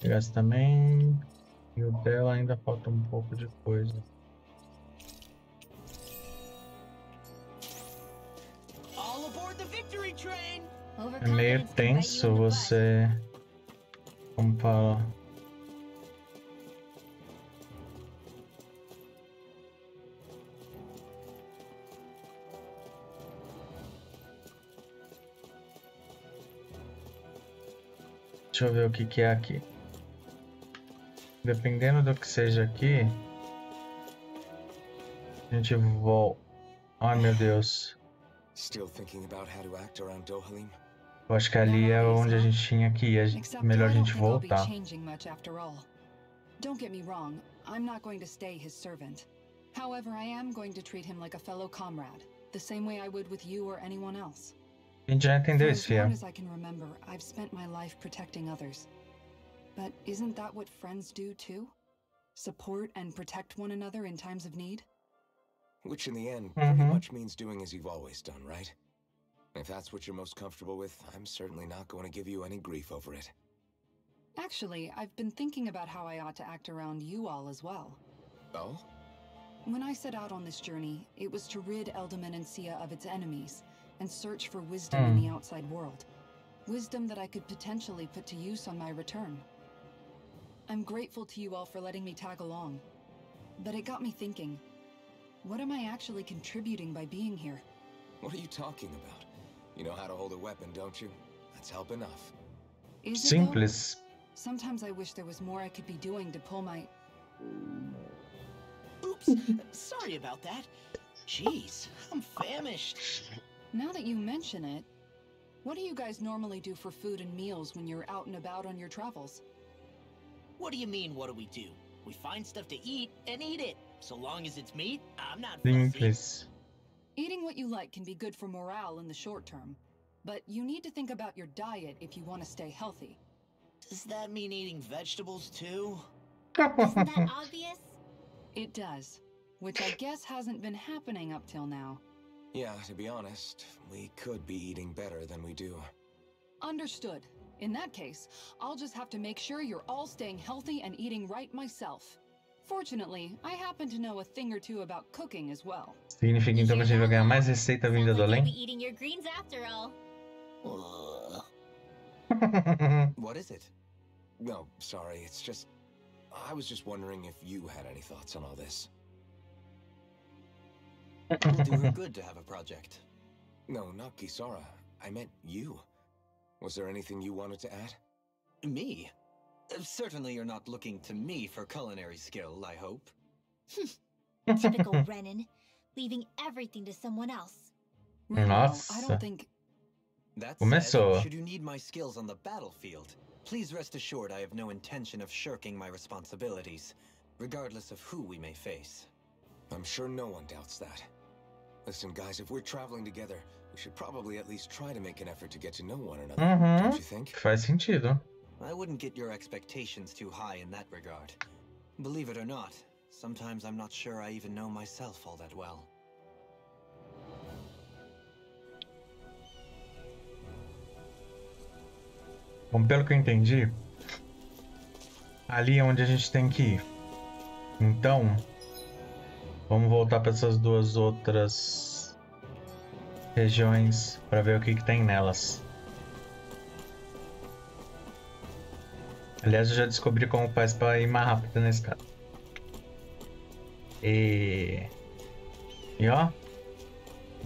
Pegar esse também. E o dela ainda falta um pouco de coisa. É meio tenso você... Como fala? Deixa eu ver o que é aqui. Dependendo do que seja aqui, a gente volta. Ai, meu Deus. Eu acho que ali é onde a gente tinha que ir. Melhor a gente voltar. Don't get me wrong, I'm not going to stay his servant. However, I am going to treat him like a fellow comrade, the same way I would with you or anyone else. A gente já entendeu isso, Fia. As long as I can remember, I've spent my life protecting others. But isn't that what friends do too? Support and protect one another in times of need? Which in the end pretty much means doing as you've always done, right? If that's what you're most comfortable with, I'm certainly not going to give you any grief over it. Actually, I've been thinking about how I ought to act around you all as well. Oh? When I set out on this journey, it was to rid Eldam and Inicia of its enemies and search for wisdom in the outside world. Wisdom that I could potentially put to use on my return. I'm grateful to you all for letting me tag along. But it got me thinking, what am I actually contributing by being here? What are you talking about? You know how to hold a weapon, don't you? That's help enough. Is it Simples. though? Sometimes I wish there was more I could be doing to pull my... Oops, sorry about that. Jeez, I'm famished. Now that you mention it, what do you guys normally do for food and meals when you're out and about on your travels? What do you mean, what do? We find stuff to eat and eat it. So long as it's meat, I'm not Simples. Eating what you like can be good for morale in the short term, but you need to think about your diet if you want to stay healthy. Does that mean eating vegetables too? Isn't that obvious? It does, which I guess hasn't been happening up till now. Yeah, to be honest, we could be eating better than we do. Understood. In that case, I'll just have to make sure you're all staying healthy and eating right myself. Fortunately, I happen to know a thing or two about cooking as well. Significa então que a gente vai ganhar mais receita vinda do além? Eating your greens after all. What is it? No, sorry, it's just... I was just wondering if you had any thoughts on all this. It'll do her good to have a project. No, not Kisara. I meant you. Was there anything you wanted to add? Me? Certainly you're not looking to me for culinary skill, I hope. Typical Renan, leaving everything to someone else. Nossa. I don't think... That Começou. said, should you need my skills on the battlefield, please rest assured I have no intention of shirking my responsibilities, regardless of who we may face. I'm sure no one doubts that. Listen, guys, if we're traveling together, we should probably at least try to make an effort to get to know one another, don't you think? Faz sentido. I wouldn't get your expectations too high in that regard. Believe it or not, sometimes I'm not sure I even know myself all that well. Bom, pelo que eu entendi, ali é onde a gente tem que ir. Então, vamos voltar para essas duas outras regiões para ver o que tem nelas. Aliás, eu já descobri como faz para ir mais rápido nesse caso. E ó,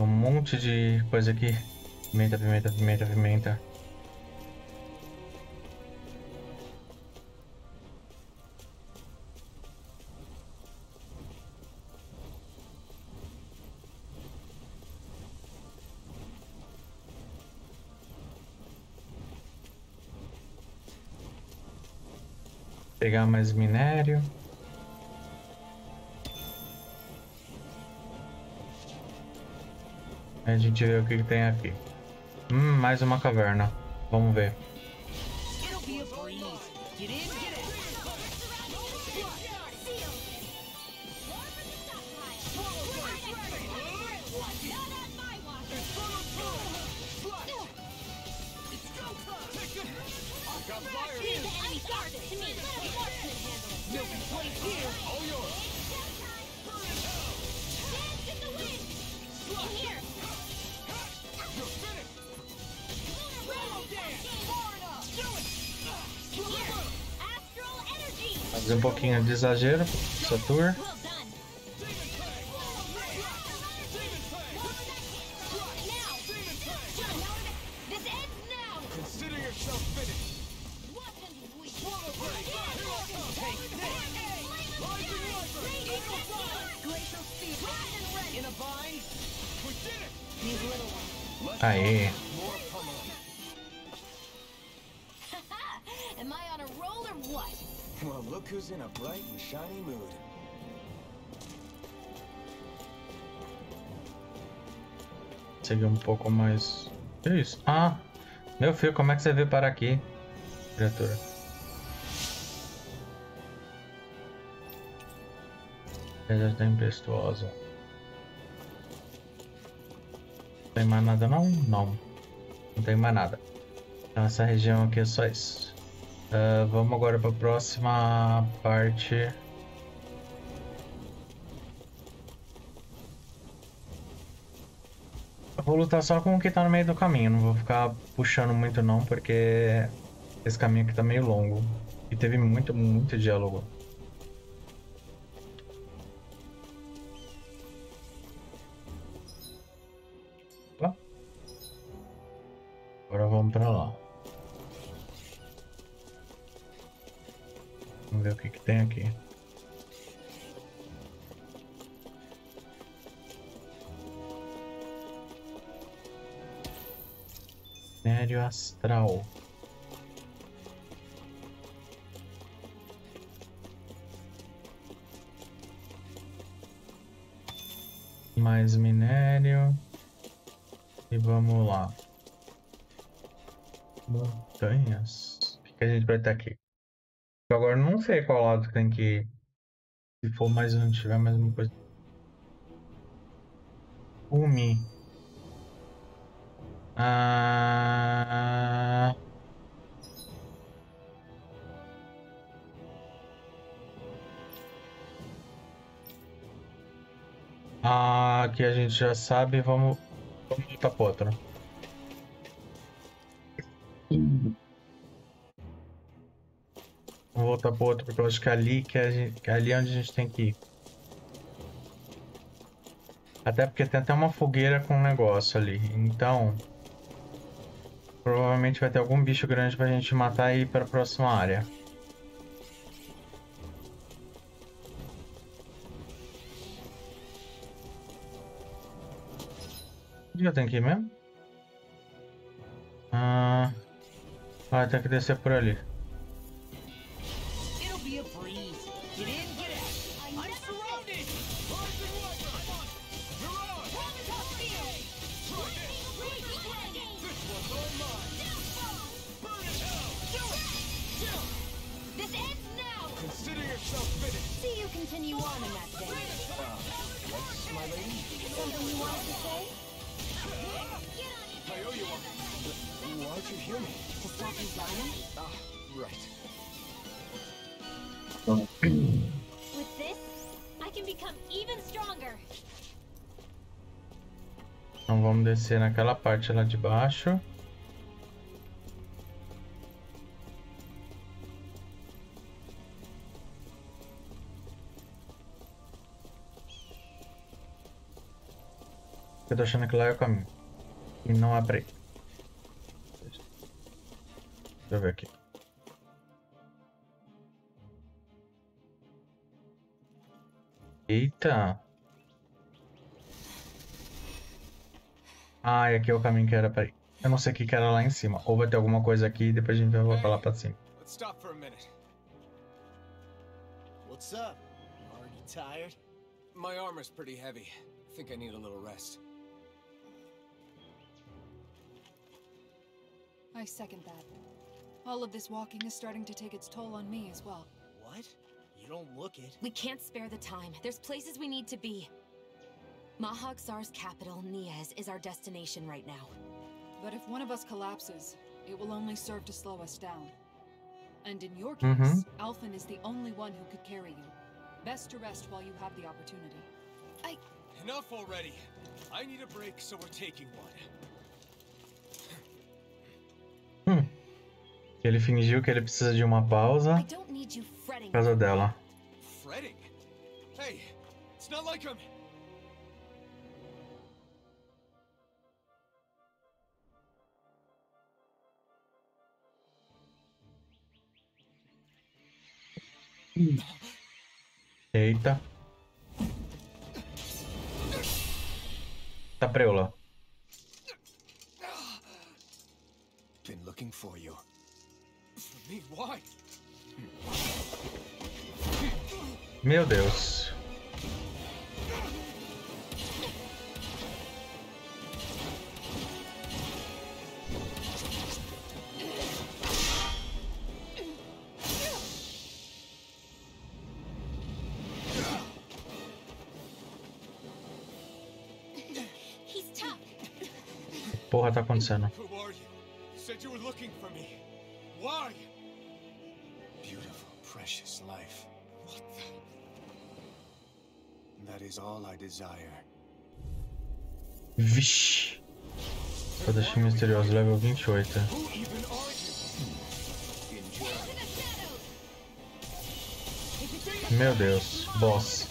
um monte de coisa aqui. Pimenta, pimenta, pimenta, pimenta. Pegar mais minério. A gente vê o que tem aqui. Mais uma caverna. Vamos ver. The enemy guards to me. Fazer um pouquinho de exagero essa tour. Aê. Am I on a roll or what? Well, look who's in a bright and shiny mood. Seguir um pouco mais. Que isso? Ah, meu filho, como é que você veio parar aqui, criatura? Pedra tempestuosa. Não tem mais nada não? Não. Não tem mais nada. Então essa região aqui é só isso. Vamos agora para a próxima parte. Eu vou lutar só com o que tá no meio do caminho. Não vou ficar puxando muito não, porque esse caminho aqui tá meio longo. E teve muito diálogo. Opa. Agora vamos para lá. Vamos ver o que tem aqui. Minério astral. Mais minério. E vamos lá. Montanhas. O que a gente vai ter aqui? Eu agora não sei qual lado tem que ir. Se for mais um, tiver mais uma coisa. Umi. Aqui a gente já sabe, vamos voltar para outra. Vamos voltar para outro, porque eu acho que é ali que é ali onde a gente tem que ir. Até porque tem até uma fogueira com um negócio ali. Então, provavelmente vai ter algum bicho grande pra gente matar e ir para a próxima área. Já tem que ir mesmo? Tem que descer por ali. Continue on in that vein. Yes, my lady? Something you wanted to say? I owe you one. Why'd you heal me? To stop you dying? Right. With this, I can become even stronger. Então vamos descer naquela parte lá de baixo. Eu tô achando que lá é o caminho. E não é pra aí. Deixa eu ver aqui. Eita! E aqui é o caminho que era pra ir. Eu não sei o que era lá em cima. Ou vai ter alguma coisa aqui e depois a gente vai voltar lá pra cima. Let's stop for a minute. What's up? Already tired? My armor's pretty heavy. I think I need a little rest. I second that. All of this walking is starting to take its toll on me as well. What? You don't look it. We can't spare the time. There's places we need to be. Mahag Saar's capital, Nias, is our destination right now. But if one of us collapses, it will only serve to slow us down. And in your case, Alphen is the only one who could carry you. Best to rest while you have the opportunity. Enough already. I need a break, so we're taking one. Ele fingiu que ele precisa de uma pausa por causa dela. Fretting? Hey, it's not like I'm... Eita. Tá preula. Been looking for you. For me? Why? Meu Deus. Porra, tá acontecendo. Who are you? You said you were looking for me. Why? Beautiful, precious life. What the... That is all I desire. Vixe. Espadachim misterioso, level 28. Who even are you? Meu Deus, boss.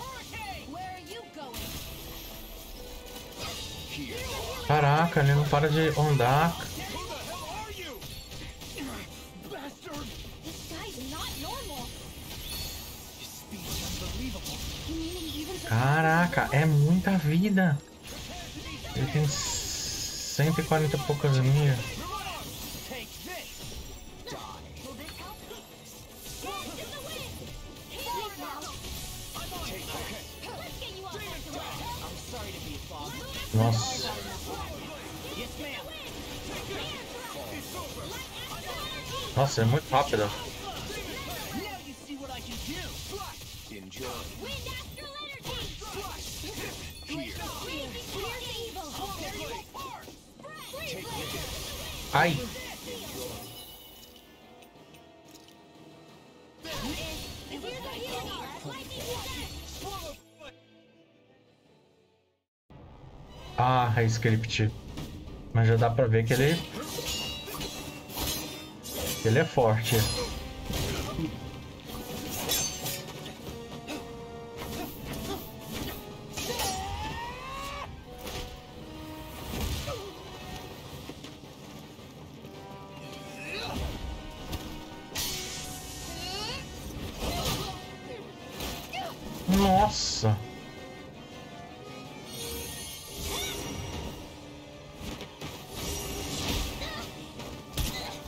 Caraca, ele não para de andar. Caraca, é muita vida. Ele tem 140 e poucas milhas. Nossa. Nossa, é muito rápido. Ai. Ah, é script. Mas já dá pra ver que ele é forte. Nossa.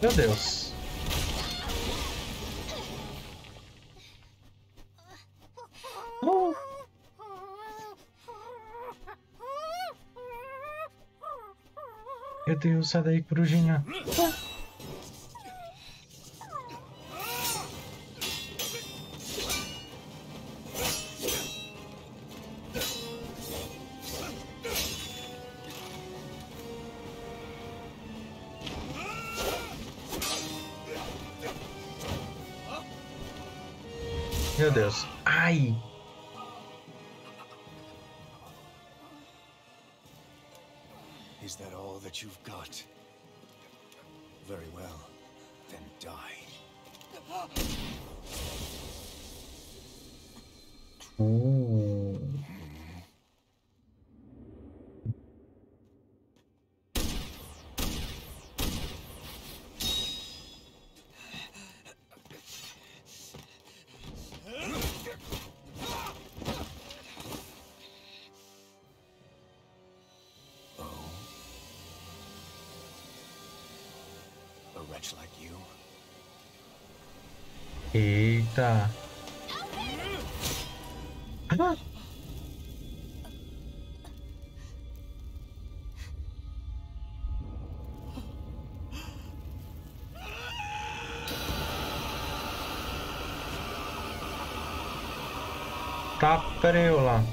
Meu Deus. Meu Deus, sai daí, corujinha. Meu Deus. Ai. Is that all that you've got? Very well, then die. A wretch like you? Eita. Ah. Tá preula.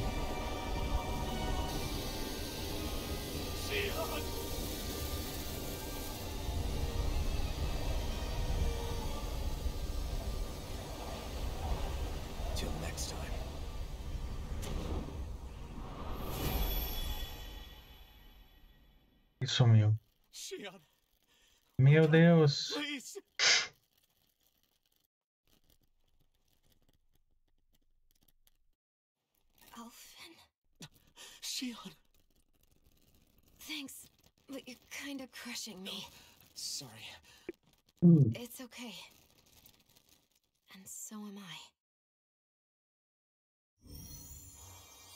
Till next time. E sumiu. Shion, Meu Deus. please. Shion. Thanks, but you're kind of crushing me. Sorry. It's okay. And so am I.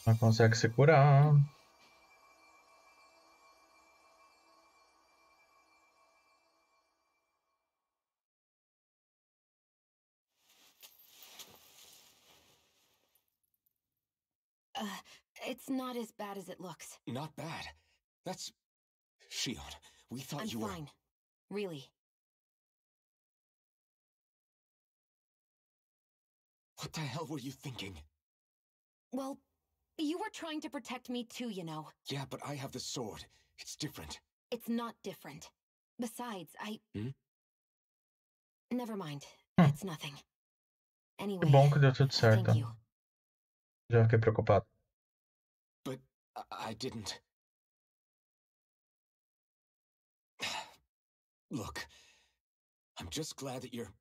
Não consegue se curar. It's not as bad as it looks. Not bad. That's... Shion, we thought I'm you were... fine. Really. What the hell were you thinking? Well, you were trying to protect me too, you know. Yeah, but I have the sword. It's different. It's not different. Besides, Hmm? Never mind. It's nothing. Anyway, Que bom que deu tudo certo. thank you. Já fiquei preocupado. But I didn't... Look, I'm just glad that you're...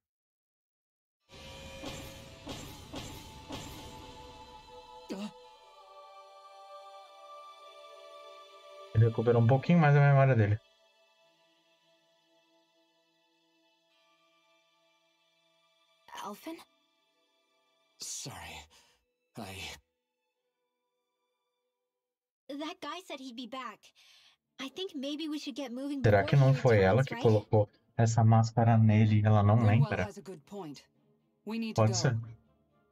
Ele recuperou um pouquinho mais a memória dele. Alphen? Sorry. That guy said he'd be back. I think maybe we should get moving. Será que não foi ela que colocou essa máscara nele e ela não lembra? has a good point. We need to Pode go. ser.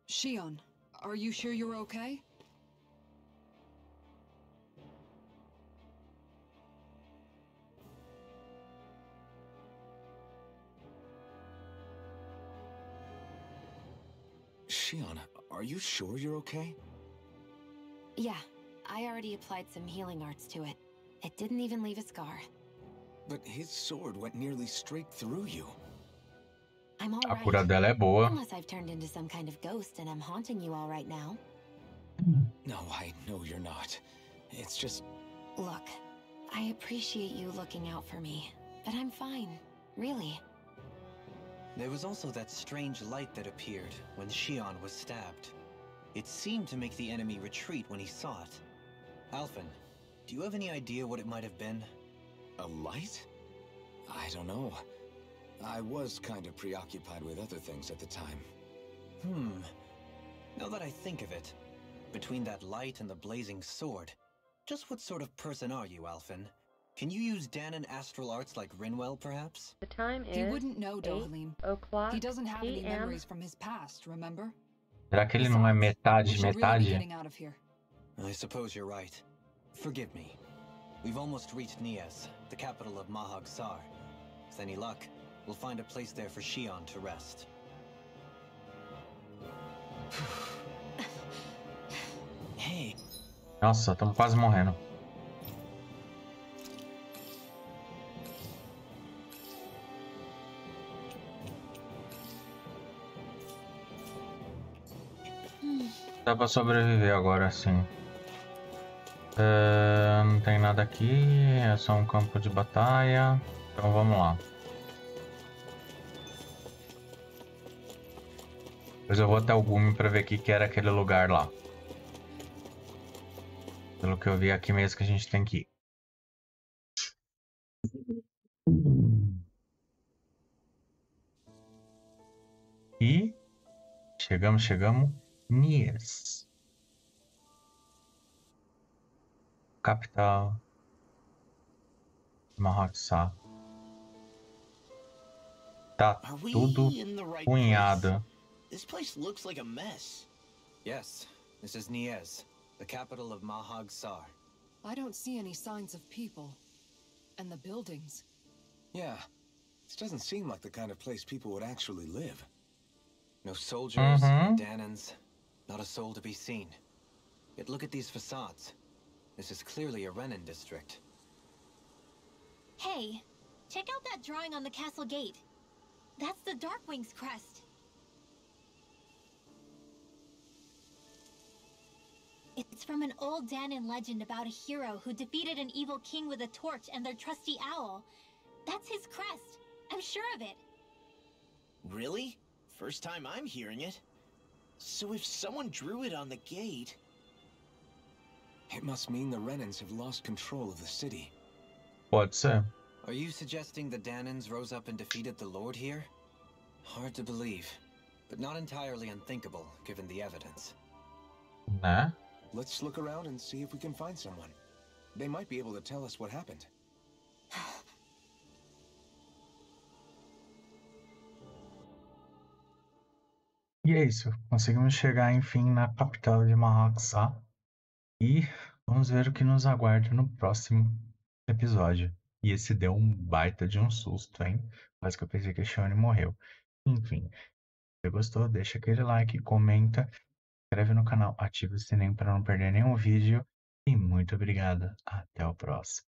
Shion, are you sure you're okay? Shion, are you sure you're okay? Yeah, I already applied some healing arts to it. It didn't even leave a scar. But his sword went nearly straight through you. I'm all A right. cura dela é boa. Unless I've turned into some kind of ghost and I'm haunting you all right now. No, I know you're not. It's just... Look, I appreciate you looking out for me, but I'm fine, really. There was also that strange light that appeared when Shion was stabbed. It seemed to make the enemy retreat when he saw it. Alphen, do you have any idea what it might have been? A light? I don't know. I was kind of preoccupied with other things at the time. Now that I think of it, between that light and the blazing sword, just what sort of person are you, Alphen? Can you use Danon astral arts like Rinwell, perhaps? The time is He wouldn't know, Dahlim. 8:00 He doesn't have any PM. memories from his past, remember? Será que ele não é metade, We should really be metade? getting out of here. I suppose you're right. Forgive me. We've almost reached Nias, the capital of Mahag Saar. With any luck, we'll find a place there for Shion to rest. Hey. Nossa, estamos quase morrendo. Dá pra sobreviver agora, sim. Não tem nada aqui, é só um campo de batalha. Então vamos lá. Depois eu vou até o Gume pra ver o que era aquele lugar lá. Pelo que eu vi aqui mesmo que a gente tem que ir. E chegamos. Nias. Capital. Mahag Saar. Tá tudo cunhado. This place looks like a mess. Yes, this is Nias, the capital of Mahag Saar. I don't see any signs of people. And the buildings. Yeah, this doesn't seem like the kind of place people would actually live. No soldiers, no Danons, not a soul to be seen. Yet look at these facades. This is clearly a Renin district. Hey, check out that drawing on the castle gate. That's the Darkwing's crest. It's from an old Danon legend about a hero who defeated an evil king with a torch and their trusty owl. That's his crest. I'm sure of it. Really? First time I'm hearing it. So if someone drew it on the gate... It must mean the Renans have lost control of the city. Pode ser. Are you suggesting the Danans rose up and defeated the Lord here? Hard to believe, but not entirely unthinkable, given the evidence. Né? Let's look around and see if we can find someone. They might be able to tell us what happened. E é isso. Conseguimos chegar, enfim, na capital de Mahag Saar. E vamos ver o que nos aguarda no próximo episódio. E esse deu um baita de um susto, hein? Quase que eu pensei que a Shone morreu. Enfim, se você gostou, deixa aquele like, comenta, se inscreve no canal, ativa o sininho para não perder nenhum vídeo. E muito obrigado. Até o próximo.